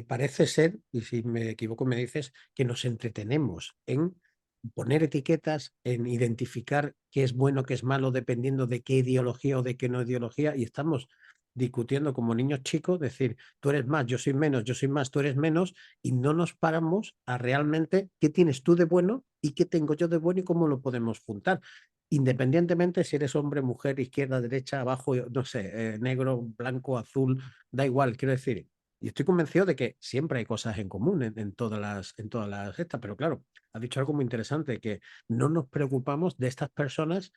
parece ser, y si me equivoco me dices, que nos entretenemos en poner etiquetas, en identificar qué es bueno, qué es malo, dependiendo de qué ideología o de qué no ideología, y estamos discutiendo como niños chicos, decir, tú eres más, yo soy menos, yo soy más, tú eres menos, y no nos paramos a realmente qué tienes tú de bueno y qué tengo yo de bueno y cómo lo podemos juntar independientemente si eres hombre, mujer, izquierda, derecha, abajo, no sé, negro, blanco, azul, da igual, quiero decir. Y estoy convencido de que siempre hay cosas en común en todas las estas, pero claro, has dicho algo muy interesante, que no nos preocupamos de estas personas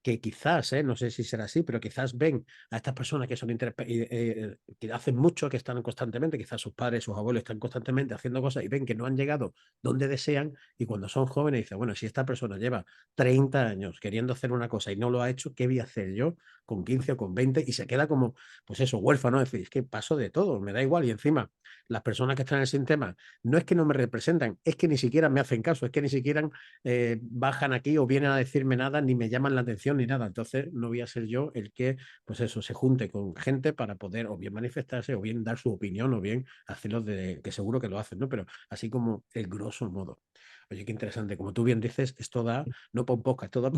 que quizás, no sé si será así, pero quizás ven a estas personas que son que hacen mucho, que están constantemente, quizás sus padres, sus abuelos están constantemente haciendo cosas y ven que no han llegado donde desean y cuando son jóvenes dicen, bueno, si esta persona lleva 30 años queriendo hacer una cosa y no lo ha hecho, ¿qué voy a hacer yo con 15 o con 20? Y se queda como, pues eso, huérfano, es decir, es que paso de todo, me da igual. Y encima, las personas que están en el sistema no es que no me representan, es que ni siquiera me hacen caso, es que ni siquiera bajan aquí o vienen a decirme nada, ni me llaman la atención ni nada. Entonces, no voy a ser yo el que, pues eso, se junte con gente para poder o bien manifestarse o bien dar su opinión o bien hacerlo de, que seguro que lo hacen, ¿no? Pero así como el grosso modo. Oye, qué interesante. Como tú bien dices, esto da, no para un podcast, esto da,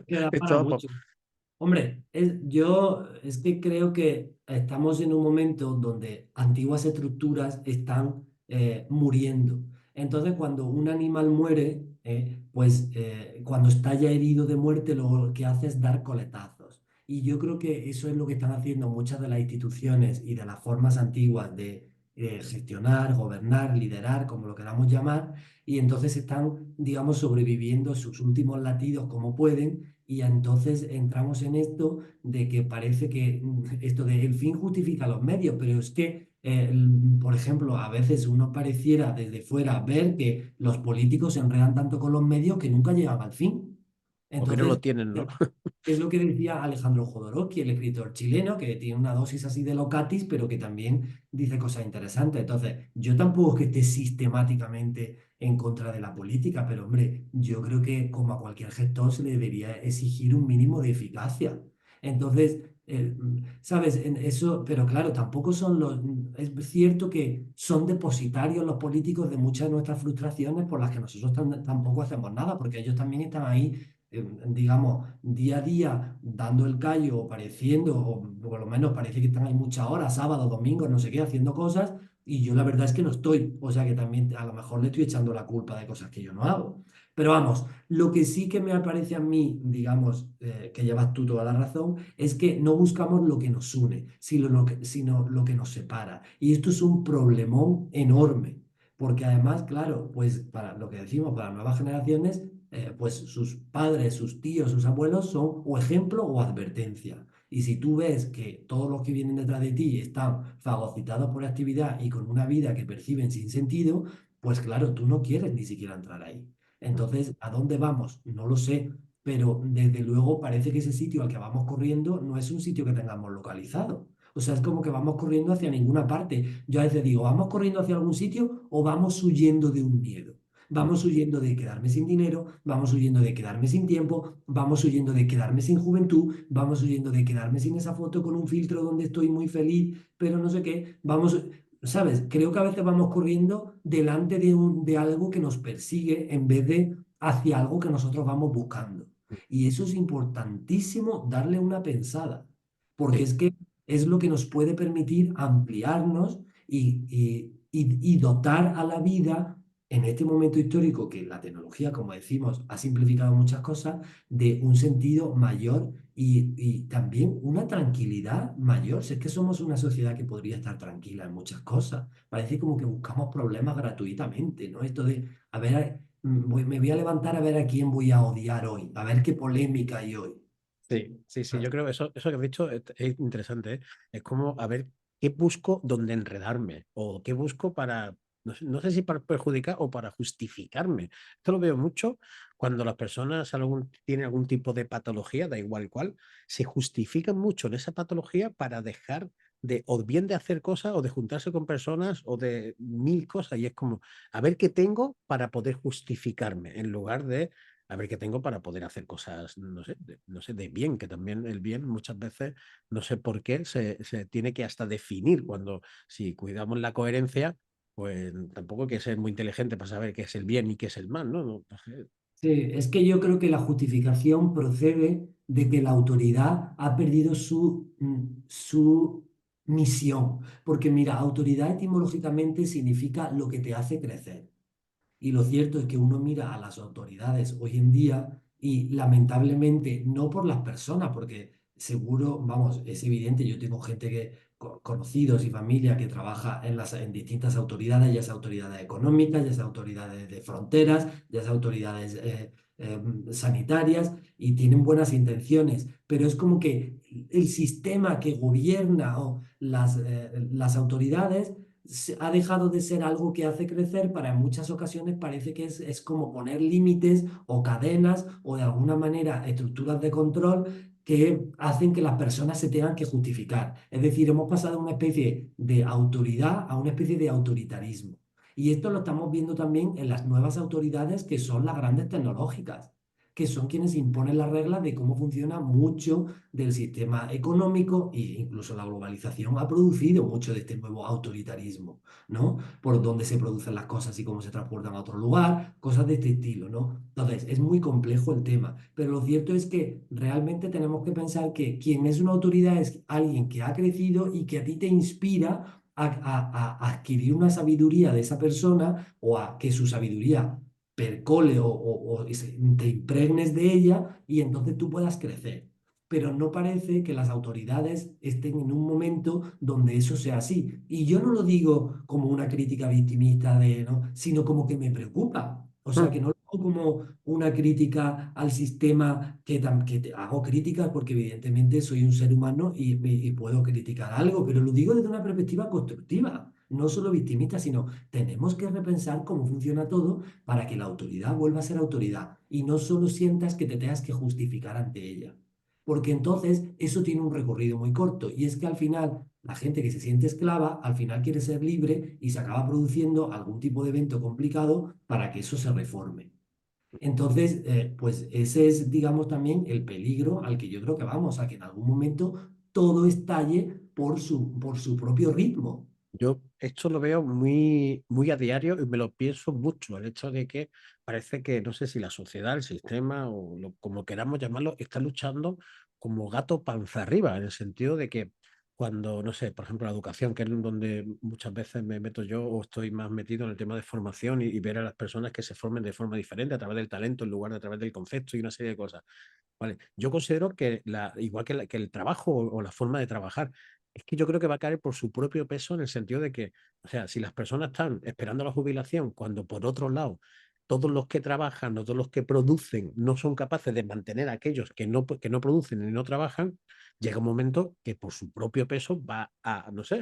Queda para esto da mucho. Hombre, yo es que creo que estamos en un momento donde antiguas estructuras están muriendo. Entonces, cuando un animal muere, pues cuando está ya herido de muerte, lo que hace es dar coletazos. Y yo creo que eso es lo que están haciendo muchas de las instituciones y de las formas antiguas de gestionar, gobernar, liderar, como lo queramos llamar, y entonces están, digamos, sobreviviendo sus últimos latidos como pueden, y entonces entramos en esto de que parece que esto de el fin justifica los medios, pero es que, por ejemplo, a veces uno pareciera desde fuera ver que los políticos se enredan tanto con los medios que nunca llegan al fin. o que no lo Entonces, tienen, ¿no? es lo que decía Alejandro Jodorowsky, el escritor chileno, que tiene una dosis así de locatis, pero que también dice cosas interesantes. Entonces, yo tampoco es que esté sistemáticamente en contra de la política, pero hombre, yo creo que como a cualquier gestor se le debería exigir un mínimo de eficacia. Entonces, ¿sabes? En eso, pero claro, tampoco son los... Es cierto que son depositarios los políticos de muchas de nuestras frustraciones por las que nosotros tampoco hacemos nada, porque ellos también están ahí digamos, día a día dando el callo o pareciendo, o por lo menos parece que están ahí muchas horas, sábado, domingo, no sé qué, haciendo cosas, y yo la verdad es que no estoy. O sea que también a lo mejor le estoy echando la culpa de cosas que yo no hago. Pero vamos, lo que sí que me parece a mí, digamos, que llevas tú toda la razón, es que no buscamos lo que nos une, sino lo que nos separa. Y esto es un problemón enorme, porque además, claro, pues para lo que decimos, para las nuevas generaciones, pues sus padres, sus tíos, sus abuelos son o ejemplo o advertencia. Y si tú ves que todos los que vienen detrás de ti están fagocitados por actividad y con una vida que perciben sin sentido, pues claro, tú no quieres ni siquiera entrar ahí. Entonces, ¿a dónde vamos? No lo sé, pero desde luego parece que ese sitio al que vamos corriendo no es un sitio que tengamos localizado. O sea, es como que vamos corriendo hacia ninguna parte. Yo a veces digo, ¿vamos corriendo hacia algún sitio o vamos huyendo de un miedo? Vamos huyendo de quedarme sin dinero, vamos huyendo de quedarme sin tiempo, vamos huyendo de quedarme sin juventud, vamos huyendo de quedarme sin esa foto con un filtro donde estoy muy feliz, pero no sé qué. Vamos, ¿sabes? Creo que a veces vamos corriendo delante de algo que nos persigue en vez de hacia algo que nosotros vamos buscando. Y eso es importantísimo darle una pensada, porque Sí. es que es lo que nos puede permitir ampliarnos y dotar a la vida en este momento histórico que la tecnología, como decimos, ha simplificado muchas cosas, de un sentido mayor y también una tranquilidad mayor. Si es que somos una sociedad que podría estar tranquila en muchas cosas. Parece como que buscamos problemas gratuitamente, ¿no? Esto de, a ver, me voy a levantar a ver a quién voy a odiar hoy, a ver qué polémica hay hoy. Sí, sí, sí, yo creo que eso que has dicho es interesante, ¿eh? Es como a ver qué busco donde enredarme o qué busco para, no sé si para perjudicar o para justificarme. Esto lo veo mucho cuando las personas tienen algún tipo de patología, da igual cuál, se justifican mucho en esa patología para dejar de, o bien de hacer cosas o de juntarse con personas o de mil cosas. Y es como, a ver qué tengo para poder justificarme en lugar de a ver qué tengo para poder hacer cosas, no sé, de bien, que también el bien muchas veces, no sé por qué, se tiene que hasta definir cuando si cuidamos la coherencia, pues tampoco hay que ser muy inteligente para saber qué es el bien y qué es el mal, ¿no? No sé. Sí, es que yo creo que la justificación procede de que la autoridad ha perdido su misión. Porque mira, autoridad etimológicamente significa lo que te hace crecer. Y lo cierto es que uno mira a las autoridades hoy en día y lamentablemente no por las personas, porque seguro, vamos, es evidente, yo tengo gente conocidos y familia que trabaja en distintas autoridades, ya sea autoridades económicas, ya sea autoridades de fronteras, ya sea autoridades sanitarias, y tienen buenas intenciones, pero es como que el sistema que gobierna o las autoridades ha dejado de ser algo que hace crecer para en muchas ocasiones parece que es como poner límites o cadenas o de alguna manera estructuras de control que hacen que las personas se tengan que justificar. Es decir, hemos pasado de una especie de autoridad a una especie de autoritarismo. Y esto lo estamos viendo también en las nuevas autoridades que son las grandes tecnológicas, que son quienes imponen las reglas de cómo funciona mucho del sistema económico e incluso la globalización ha producido mucho de este nuevo autoritarismo, ¿no? Por dónde se producen las cosas y cómo se transportan a otro lugar, cosas de este estilo, ¿no? Entonces, es muy complejo el tema, pero lo cierto es que realmente tenemos que pensar que quien es una autoridad es alguien que ha crecido y que a ti te inspira a adquirir una sabiduría de esa persona o a que su sabiduría percole o te impregnes de ella y entonces tú puedas crecer. Pero no parece que las autoridades estén en un momento donde eso sea así. Y yo no lo digo como una crítica victimista de, ¿no? Sino como que me preocupa. O sea, que no lo hago como una crítica al sistema que hago críticas porque evidentemente soy un ser humano y puedo criticar algo, pero lo digo desde una perspectiva constructiva, no solo victimista, sino tenemos que repensar cómo funciona todo para que la autoridad vuelva a ser autoridad y no solo sientas que te tengas que justificar ante ella. Porque entonces eso tiene un recorrido muy corto y es que al final la gente que se siente esclava al final quiere ser libre y se acaba produciendo algún tipo de evento complicado para que eso se reforme. Entonces, pues ese es, digamos, también el peligro al que yo creo que vamos, a que en algún momento todo estalle por su propio ritmo. Yo esto lo veo muy, muy a diario y me lo pienso mucho, el hecho de que parece que, no sé si la sociedad, el sistema o como queramos llamarlo, está luchando como gato panza arriba, en el sentido de que cuando, no sé, por ejemplo, la educación, que es donde muchas veces me meto yo o estoy más metido en el tema de formación y ver a las personas que se formen de forma diferente a través del talento en lugar de a través del concepto y una serie de cosas. Vale, yo considero que igual que, que el trabajo o la forma de trabajar, es que yo creo que va a caer por su propio peso en el sentido de que, o sea, si las personas están esperando la jubilación, cuando por otro lado todos los que trabajan o todos los que producen no son capaces de mantener a aquellos que no producen y no trabajan, llega un momento que por su propio peso va no sé,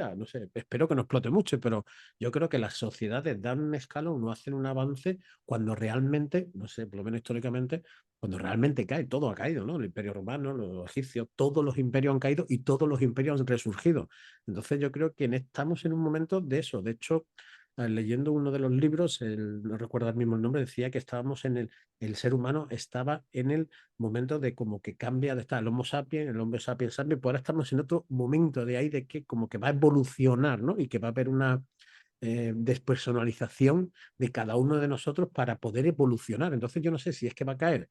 espero que no explote mucho, pero yo creo que las sociedades dan un escalón, no hacen un avance cuando realmente, no sé, por lo menos históricamente, cuando realmente cae, todo ha caído, ¿no? El Imperio Romano, los egipcios, todos los imperios han caído y todos los imperios han resurgido. Entonces yo creo que estamos en un momento de eso. De hecho, leyendo uno de los libros, no recuerdo el mismo el nombre, decía que estábamos el ser humano estaba en el momento de como que cambia de estar el Homo sapiens, el Homo sapiens sapiens, pues ahora estamos en otro momento de ahí de que como que va a evolucionar, ¿no? Y que va a haber una despersonalización de cada uno de nosotros para poder evolucionar. Entonces yo no sé si es que va a caer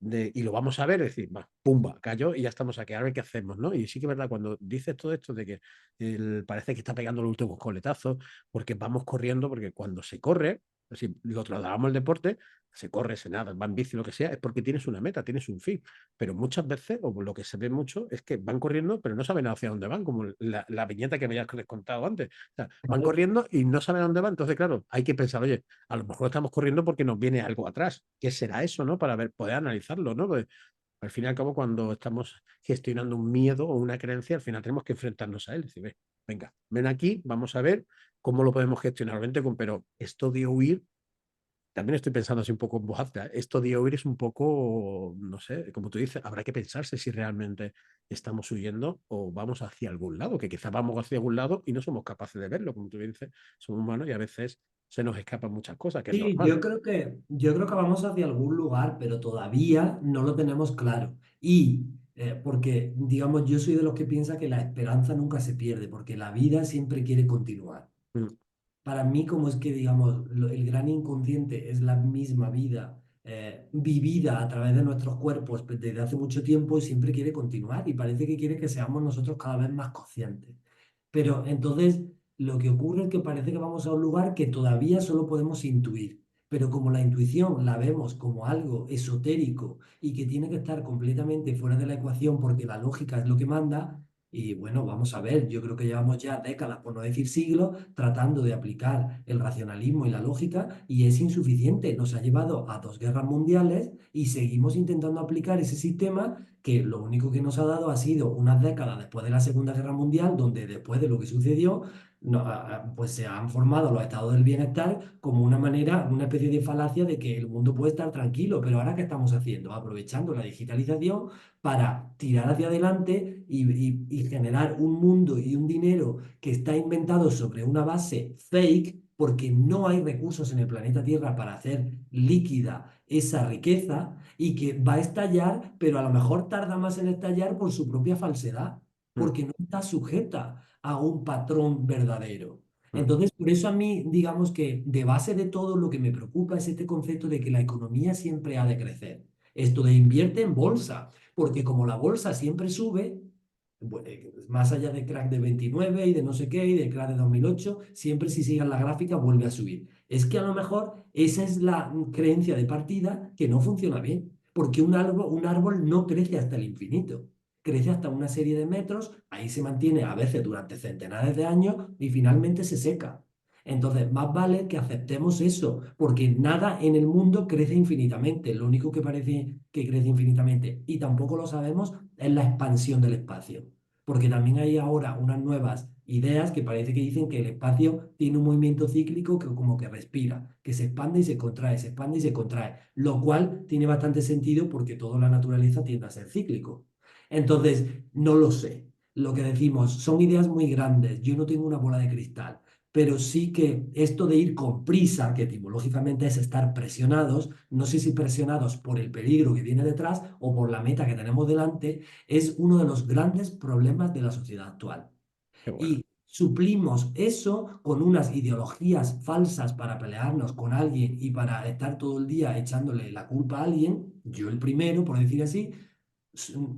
y lo vamos a ver, es decir, va, pumba, cayó y ya estamos aquí, a ver qué hacemos, ¿no? Y sí que es verdad, cuando dices todo esto de que parece que está pegando los últimos coletazos, porque vamos corriendo, porque cuando se corre, si lo trasladamos al deporte, se corre, se nada, va en bici, lo que sea, es porque tienes una meta, tienes un fin. Pero muchas veces, o lo que se ve mucho, es que van corriendo, pero no saben hacia dónde van, como la viñeta que me habías contado antes. O sea, van corriendo y no saben a dónde van. Entonces, claro, hay que pensar, oye, a lo mejor estamos corriendo porque nos viene algo atrás. ¿Qué será eso, no? Para ver, poder analizarlo, ¿no? Pues, al fin y al cabo, cuando estamos gestionando un miedo o una creencia, al final tenemos que enfrentarnos a él. Decir, venga, ven aquí, vamos a ver cómo lo podemos gestionar. Pero esto de huir, también estoy pensando así un poco en voz alta, esto de huir es un poco, no sé, como tú dices, habrá que pensarse si realmente estamos huyendo o vamos hacia algún lado, que quizás vamos hacia algún lado y no somos capaces de verlo, como tú dices, somos humanos y a veces se nos escapan muchas cosas, que es Sí, normal. yo creo que vamos hacia algún lugar, pero todavía no lo tenemos claro. Y porque, digamos, yo soy de los que piensa que la esperanza nunca se pierde, porque la vida siempre quiere continuar. Mm, Para mí, como es que, digamos, el gran inconsciente es la misma vida vivida a través de nuestros cuerpos pues, desde hace mucho tiempo y siempre quiere continuar y parece que quiere que seamos nosotros cada vez más conscientes. Pero entonces lo que ocurre es que parece que vamos a un lugar que todavía solo podemos intuir. Pero como la intuición la vemos como algo esotérico y que tiene que estar completamente fuera de la ecuación porque la lógica es lo que manda, y bueno, vamos a ver, yo creo que llevamos ya décadas, por no decir siglos, tratando de aplicar el racionalismo y la lógica y es insuficiente. Nos ha llevado a dos guerras mundiales y seguimos intentando aplicar ese sistema que lo único que nos ha dado ha sido unas décadas después de la Segunda Guerra Mundial, donde después de lo que sucedió, pues se han formado los estados del bienestar como una manera, una especie de falacia de que el mundo puede estar tranquilo. Pero ahora, ¿qué estamos haciendo? Aprovechando la digitalización para tirar hacia adelante y generar un mundo y un dinero que está inventado sobre una base fake, porque no hay recursos en el planeta Tierra para hacer líquida esa riqueza y que va a estallar, pero a lo mejor tarda más en estallar por su propia falsedad, mm, porque no está sujeta a un patrón verdadero. mm, Entonces, por eso a mí, digamos que de base de todo lo que me preocupa es este concepto de que la economía siempre ha de crecer. Esto de invierte en bolsa, porque como la bolsa siempre sube, más allá del crack de 29 y de no sé qué y del crack de 2008, siempre si sigan la gráfica vuelve a subir. Es que a lo mejor esa es la creencia de partida que no funciona bien, porque un árbol no crece hasta el infinito. Crece hasta una serie de metros, ahí se mantiene a veces durante centenares de años y finalmente se seca. Entonces, más vale que aceptemos eso, porque nada en el mundo crece infinitamente. Lo único que parece que crece infinitamente, y tampoco lo sabemos, es la expansión del espacio. Porque también hay ahora unas nuevas ideas que parece que dicen que el espacio tiene un movimiento cíclico que como que respira, que se expande y se contrae, se expande y se contrae, lo cual tiene bastante sentido porque toda la naturaleza tiende a ser cíclico. Entonces, no lo sé. Lo que decimos son ideas muy grandes. Yo no tengo una bola de cristal, pero sí que esto de ir con prisa, que etimológicamente es estar presionados, no sé si presionados por el peligro que viene detrás o por la meta que tenemos delante, es uno de los grandes problemas de la sociedad actual. qué bueno. Y suplimos eso con unas ideologías falsas para pelearnos con alguien y para estar todo el día echándole la culpa a alguien, yo el primero, por decir así,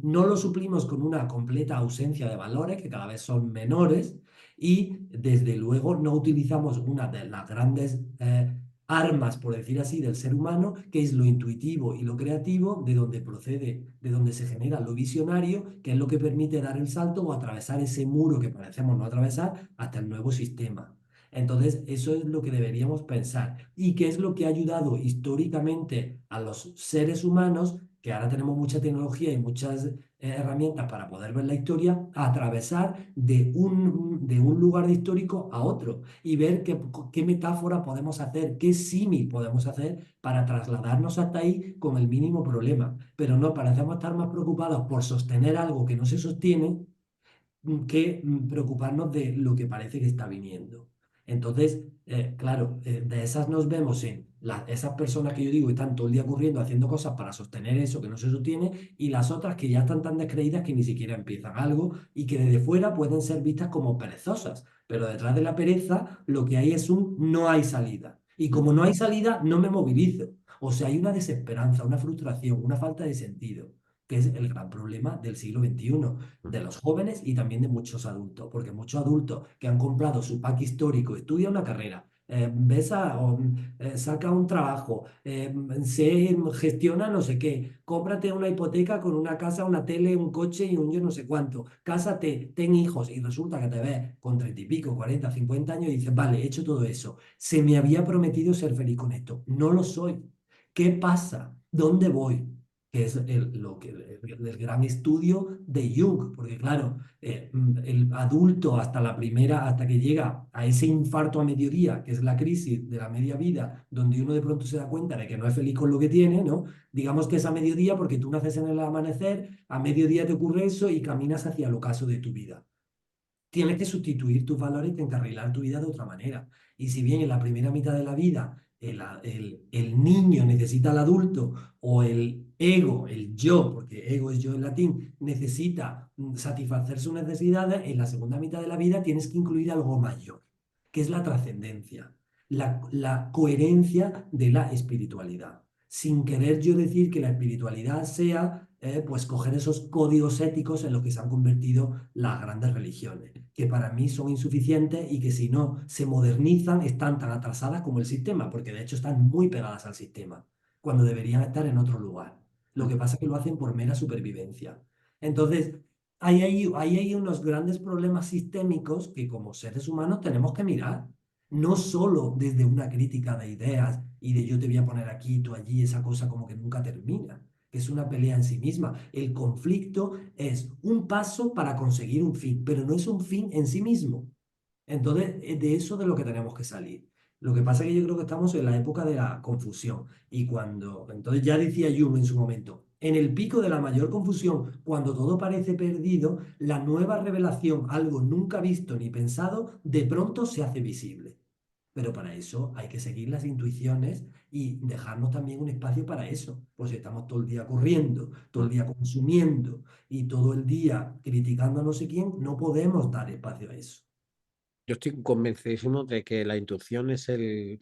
no lo suplimos con una completa ausencia de valores, que cada vez son menores, y desde luego no utilizamos una de las grandes armas, por decir así, del ser humano, que es lo intuitivo y lo creativo, de donde procede, de donde se genera lo visionario, que es lo que permite dar el salto o atravesar ese muro que parecemos no atravesar hasta el nuevo sistema. Entonces, eso es lo que deberíamos pensar. ¿Y qué es lo que ha ayudado históricamente a los seres humanos, que ahora tenemos mucha tecnología y muchas herramientas para poder ver la historia, a atravesar de un lugar histórico a otro y ver qué metáfora podemos hacer, qué símil podemos hacer para trasladarnos hasta ahí con el mínimo problema? Pero no, parecemos estar más preocupados por sostener algo que no se sostiene que preocuparnos de lo que parece que está viniendo. Entonces, claro, de esas nos vemos en esas personas que yo digo que están todo el día corriendo haciendo cosas para sostener eso que no se sostiene, y las otras que ya están tan descreídas que ni siquiera empiezan algo y que desde fuera pueden ser vistas como perezosas, pero detrás de la pereza lo que hay es un no hay salida. Y como no hay salida, no me movilizo. O sea, hay una desesperanza, una frustración, una falta de sentido, que es el gran problema del siglo XXI, de los jóvenes y también de muchos adultos, porque muchos adultos que han comprado su pack histórico, estudia una carrera, saca un trabajo, se gestiona no sé qué, cómprate una hipoteca con una casa, una tele, un coche y un yo no sé cuánto, cásate, ten hijos, y resulta que te ves con 30 y pico, 40, 50 años y dices, vale, he hecho todo eso, se me había prometido ser feliz con esto, no lo soy. ¿Qué pasa? ¿Dónde voy? Que es el gran estudio de Jung, porque claro, el adulto hasta la primera, hasta que llega a ese infarto a mediodía, que es la crisis de la media vida, donde uno de pronto se da cuenta de que no es feliz con lo que tiene, ¿no? Digamos que es a mediodía porque tú naces en el amanecer, a mediodía te ocurre eso y caminas hacia el ocaso de tu vida. Tienes que sustituir tus valores y encarrilar tu vida de otra manera. Y si bien en la primera mitad de la vida el niño necesita al adulto, o el ego, el yo, porque ego es yo en latín, necesita satisfacer sus necesidades, en la segunda mitad de la vida tienes que incluir algo mayor, que es la trascendencia, la coherencia de la espiritualidad. Sin querer yo decir que la espiritualidad sea pues coger esos códigos éticos en los que se han convertido las grandes religiones, que para mí son insuficientes y que si no se modernizan están tan atrasadas como el sistema, porque de hecho están muy pegadas al sistema, cuando deberían estar en otro lugar. Lo que pasa es que lo hacen por mera supervivencia. Entonces, hay unos grandes problemas sistémicos que como seres humanos tenemos que mirar, no solo desde una crítica de ideas y de yo te voy a poner aquí, tú allí, esa cosa como que nunca termina, que es una pelea en sí misma. El conflicto es un paso para conseguir un fin, pero no es un fin en sí mismo. Entonces, es de eso de lo que tenemos que salir. Lo que pasa es que yo creo que estamos en la época de la confusión. Y cuando, entonces ya decía Jung en su momento, en el pico de la mayor confusión, cuando todo parece perdido, la nueva revelación, algo nunca visto ni pensado, de pronto se hace visible. Pero para eso hay que seguir las intuiciones y dejarnos también un espacio para eso. Pues si estamos todo el día corriendo, todo el día consumiendo y todo el día criticando a no sé quién, no podemos dar espacio a eso. Yo estoy convencidísimo de que la intuición es el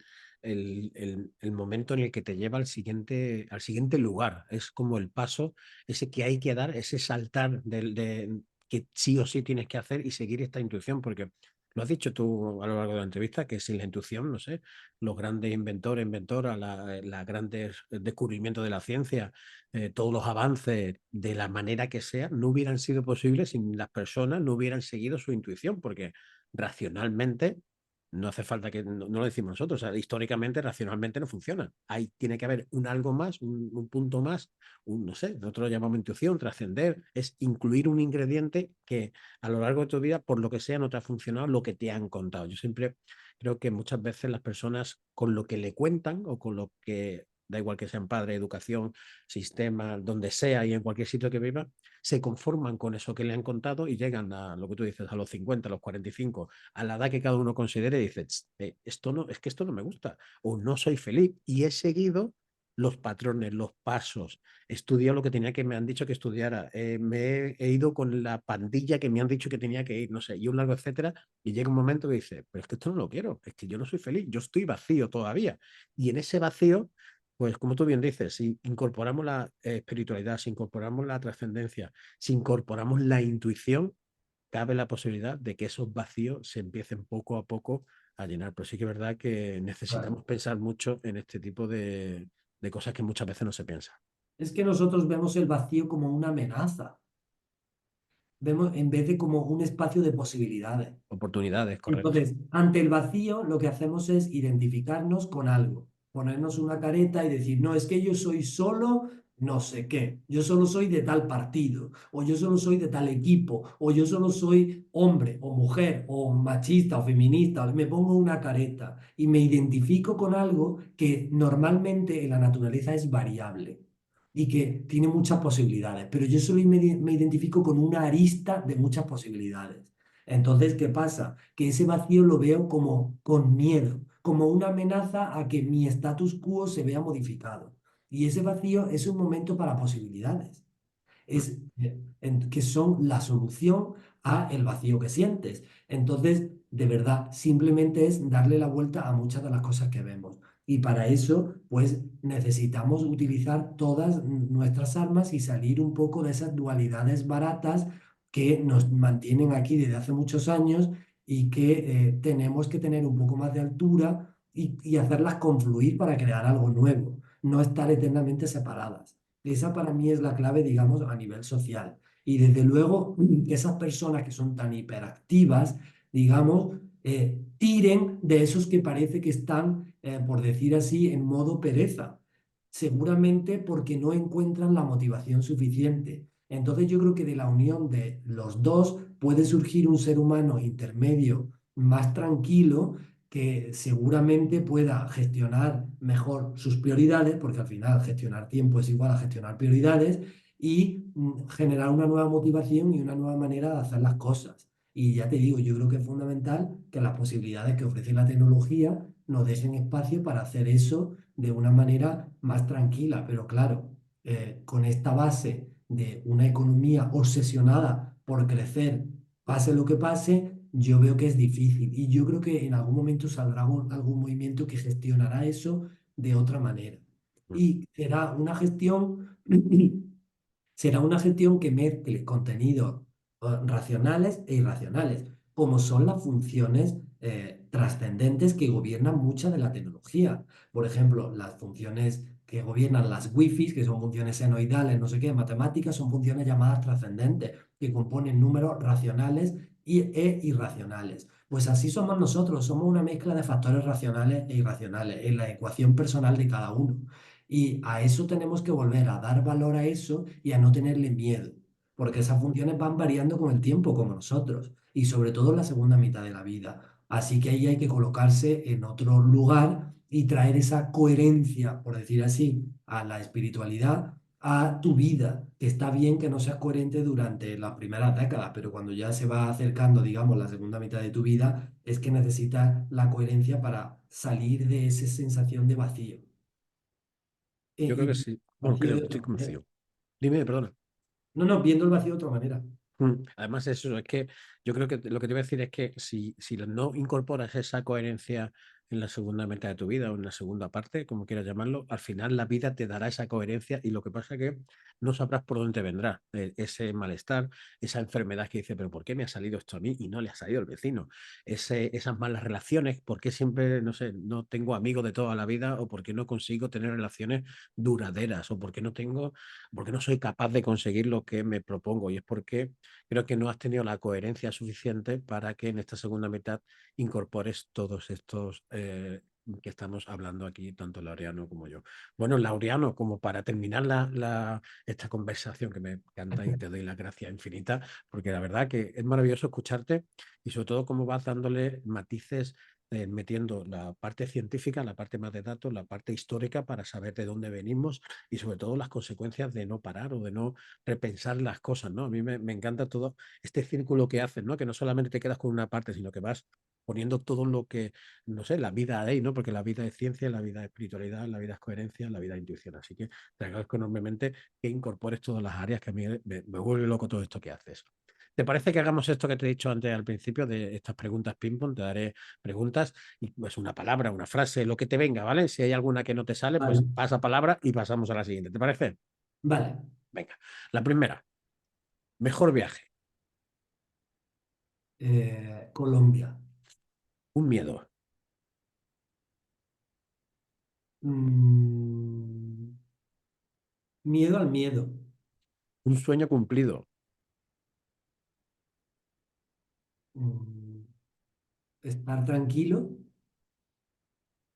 momento en el que te lleva al siguiente lugar. Es como el paso, ese que hay que dar, ese saltar que sí o sí tienes que hacer y seguir esta intuición, porque lo has dicho tú a lo largo de la entrevista, que sin la intuición, no sé, los grandes inventores, inventoras, los grandes descubrimientos de la ciencia, todos los avances de la manera que sea, no hubieran sido posibles si las personas no hubieran seguido su intuición, porque racionalmente, no hace falta que, no lo decimos nosotros, o sea, históricamente, racionalmente no funciona. Ahí tiene que haber un algo más, un punto más, no sé, nosotros lo llamamos intuición, trascender, es incluir un ingrediente que a lo largo de tu vida, por lo que sea, no te ha funcionado lo que te han contado. Yo siempre creo que muchas veces las personas con lo que le cuentan o con lo que, da igual que sean padre, educación, sistema, donde sea y en cualquier sitio que viva, se conforman con eso que le han contado y llegan a lo que tú dices, a los 50, a los 45, a la edad que cada uno considere y dices, esto no, es que esto no me gusta o no soy feliz y he seguido los patrones, los pasos, he estudiado lo que tenía que me han dicho que estudiara, he ido con la pandilla que me han dicho que tenía que ir, no sé, y un largo etcétera, y llega un momento que dice, pero es que esto no lo quiero, es que yo no soy feliz, yo estoy vacío todavía. Y en ese vacío, pues como tú bien dices, si incorporamos la espiritualidad, si incorporamos la trascendencia, si incorporamos la intuición, cabe la posibilidad de que esos vacíos se empiecen poco a poco a llenar. Pero sí que es verdad que necesitamos Claro. pensar mucho en este tipo de cosas que muchas veces no se piensan. Es que nosotros vemos el vacío como una amenaza, vemos en vez de como un espacio de posibilidades. Oportunidades, correcto. Entonces, ante el vacío, lo que hacemos es identificarnos con algo, ponernos una careta y decir, no, es que yo soy solo no sé qué, yo solo soy de tal partido, o yo solo soy de tal equipo, o yo solo soy hombre o mujer, o machista o feminista, me pongo una careta y me identifico con algo que normalmente en la naturaleza es variable y que tiene muchas posibilidades, pero yo solo me identifico con una arista de muchas posibilidades. Entonces, ¿qué pasa? Que ese vacío lo veo como con miedo, como una amenaza a que mi status quo se vea modificado. Y ese vacío es un momento para posibilidades, Mm. que son la solución a el vacío que sientes. Entonces, de verdad, simplemente es darle la vuelta a muchas de las cosas que vemos. Y para eso, pues necesitamos utilizar todas nuestras armas y salir un poco de esas dualidades baratas que nos mantienen aquí desde hace muchos años y que tenemos que tener un poco más de altura y hacerlas confluir para crear algo nuevo, no estar eternamente separadas. Esa para mí es la clave, digamos, a nivel social. Y desde luego que esas personas que son tan hiperactivas, digamos, tiren de esos que parece que están, por decir así, en modo pereza. Seguramente porque no encuentran la motivación suficiente. Entonces yo creo que de la unión de los dos puede surgir un ser humano intermedio más tranquilo que seguramente pueda gestionar mejor sus prioridades, porque al final gestionar tiempo es igual a gestionar prioridades, y generar una nueva motivación y una nueva manera de hacer las cosas. Y ya te digo, yo creo que es fundamental que las posibilidades que ofrece la tecnología nos dejen espacio para hacer eso de una manera más tranquila. Pero claro, con esta base de una economía obsesionada por crecer, pase lo que pase, yo veo que es difícil y yo creo que en algún momento saldrá algún movimiento que gestionará eso de otra manera. Mm. Y será una gestión, será una gestión que mezcle contenidos racionales e irracionales, como son las funciones trascendentes que gobiernan mucha de la tecnología. Por ejemplo, las funciones que gobiernan las Wi-Fi, que son funciones senoidales, no sé qué, matemáticas, son funciones llamadas trascendentes, que componen números racionales e irracionales. Pues así somos nosotros, somos una mezcla de factores racionales e irracionales en la ecuación personal de cada uno. Y a eso tenemos que volver a dar valor a eso y a no tenerle miedo, porque esas funciones van variando con el tiempo, como nosotros, y sobre todo en la segunda mitad de la vida. Así que ahí hay que colocarse en otro lugar y traer esa coherencia, por decir así, a la espiritualidad, a tu vida, que está bien que no seas coherente durante las primeras décadas, pero cuando ya se va acercando, digamos, la segunda mitad de tu vida, es que necesitas la coherencia para salir de esa sensación de vacío. Yo creo Y que sí. Bueno, vacío creo, de otra estoy manera. convencido. Dime, perdona. No, no, viendo el vacío de otra manera. Además, eso es que yo creo que lo que te iba a decir es que si no incorporas esa coherencia en la segunda mitad de tu vida o en la segunda parte, como quieras llamarlo, al final la vida te dará esa coherencia y lo que pasa es que no sabrás por dónde te vendrá ese malestar, esa enfermedad que dice, pero ¿por qué me ha salido esto a mí y no le ha salido al vecino? Esas malas relaciones, ¿por qué siempre, no sé, no tengo amigos de toda la vida o por qué no consigo tener relaciones duraderas o por qué no soy capaz de conseguir lo que me propongo? Y es porque creo que no has tenido la coherencia suficiente para que en esta segunda mitad incorpores todos estos que estamos hablando aquí, tanto Laureano como yo. Bueno, Laureano, como para terminar esta conversación que me encanta y te doy la gracia infinita, porque la verdad que es maravilloso escucharte y sobre todo cómo vas dándole matices metiendo la parte científica, la parte más de datos, la parte histórica para saber de dónde venimos y sobre todo las consecuencias de no parar o de no repensar las cosas, ¿no? A mí me encanta todo este círculo que haces, ¿no? Que no solamente te quedas con una parte, sino que vas poniendo todo lo que, no sé, la vida ahí, ¿no? Porque la vida es ciencia, la vida es espiritualidad, la vida es coherencia, la vida es intuición. Así que te agradezco enormemente que incorpores todas las áreas que a mí me vuelve loco todo esto que haces. ¿Te parece que hagamos esto que te he dicho antes al principio de estas preguntas ping-pong? Te daré preguntas y pues una palabra, una frase, lo que te venga, ¿vale? Si hay alguna que no te sale, Vale, pues pasa palabra y pasamos a la siguiente. ¿Te parece? vale. Venga, la primera, mejor viaje, Colombia. un miedo, Mm, miedo al miedo. un sueño cumplido, Mm, estar tranquilo.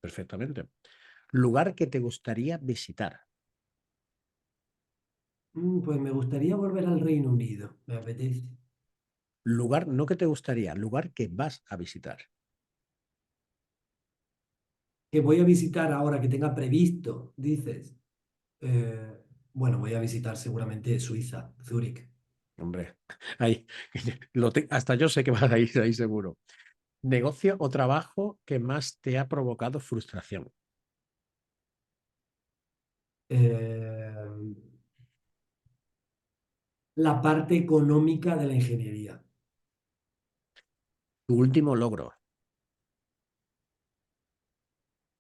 perfectamente. Lugar que te gustaría visitar, Pues me gustaría volver al Reino Unido. Me apetece. lugar no que te gustaría, lugar que vas a visitar. Que voy a visitar ahora que tenga previsto, dices. Eh, bueno, voy a visitar seguramente Suiza, Zúrich. Hombre, ahí, hasta yo sé que vas a ir ahí seguro. Negocio o trabajo que más te ha provocado frustración. Eh, la parte económica de la ingeniería. Tu último logro.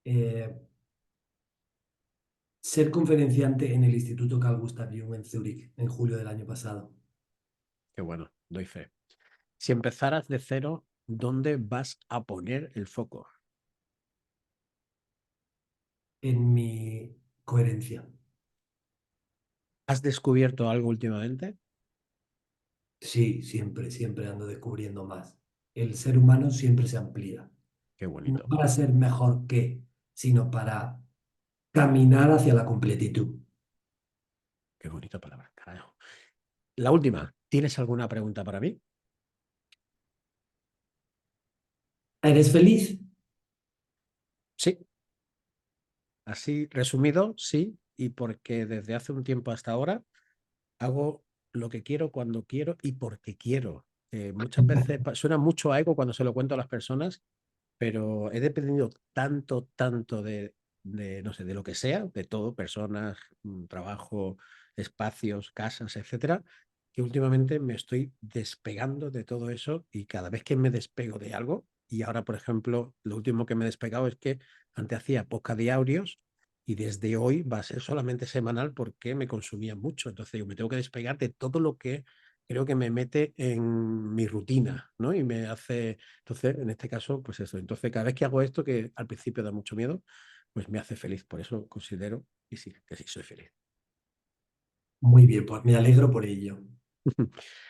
Eh, ser conferenciante en el Instituto Carl Gustav Jung en Zúrich en julio del año pasado. Qué bueno, doy fe. Si empezaras de cero, ¿dónde vas a poner el foco? En mi coherencia. ¿Has descubierto algo últimamente? Sí, siempre, siempre ando descubriendo más. El ser humano siempre se amplía. Qué No bonito, para ser mejor que, sino para caminar hacia la completitud. qué bonita palabra, carajo. La última, ¿tienes alguna pregunta para mí? ¿Eres feliz? Sí, así resumido, sí, y porque desde hace un tiempo hasta ahora hago lo que quiero cuando quiero y porque quiero. Muchas veces suena mucho a ego cuando se lo cuento a las personas, pero he dependido tanto, tanto no sé, de lo que sea, de todo, personas, trabajo, espacios, casas, etcétera, que últimamente me estoy despegando de todo eso y cada vez que me despego de algo, y ahora, por ejemplo, lo último que me he despegado es que antes hacía poca diarios y desde hoy va a ser solamente semanal porque me consumía mucho. Entonces yo me tengo que despegar de todo lo que creo que me mete en mi rutina, ¿no? Y me hace, entonces, en este caso, pues eso. Entonces, cada vez que hago esto, que al principio da mucho miedo, pues me hace feliz. Por eso considero y sí, que sí soy feliz. Muy bien, pues me alegro por ello.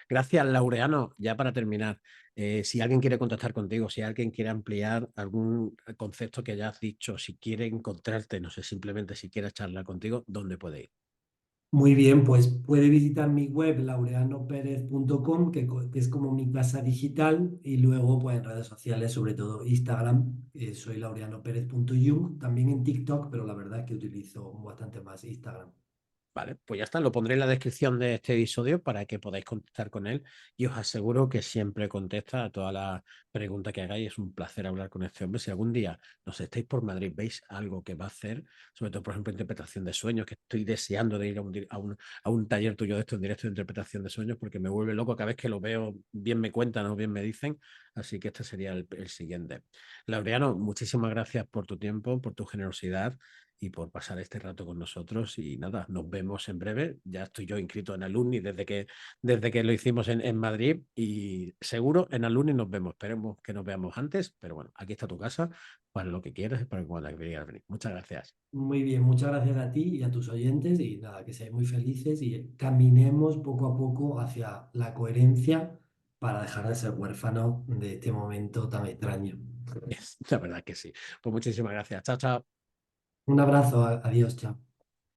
Gracias, Laureano. Ya para terminar, si alguien quiere contactar contigo, si alguien quiere ampliar algún concepto que hayas dicho, si quiere encontrarte, no sé, simplemente si quiere charlar contigo, ¿dónde puede ir? Muy bien, pues puede visitar mi web laureanoperez.com, que es como mi casa digital, y luego pues en redes sociales, sobre todo Instagram, soy laureanoperez.jung, también en TikTok, pero la verdad es que utilizo bastante más Instagram. Vale, pues ya está, lo pondré en la descripción de este episodio para que podáis contactar con él y os aseguro que siempre contesta a todas las preguntas que hagáis. Es un placer hablar con este hombre. Si algún día nos estáis por Madrid, veis algo que va a hacer, sobre todo, por ejemplo, interpretación de sueños, que estoy deseando de ir a un taller tuyo de esto en directo de interpretación de sueños porque me vuelve loco cada vez que lo veo, bien me cuentan o bien me dicen. Así que este sería el siguiente. Laureano, muchísimas gracias por tu tiempo, por tu generosidad y por pasar este rato con nosotros. Y nada, nos vemos en breve. Ya estoy yo inscrito en Alumni desde que lo hicimos en Madrid y seguro en Alumni nos vemos. Esperemos que nos veamos antes, pero bueno, aquí está tu casa para lo que quieras y para cuando quieras venir. Muchas gracias. Muy bien, muchas gracias a ti y a tus oyentes y nada, que seáis muy felices y caminemos poco a poco hacia la coherencia para dejar de ser huérfanos de este momento tan extraño. La verdad que sí. Pues muchísimas gracias. Chao, chao. Un abrazo, adiós, chao.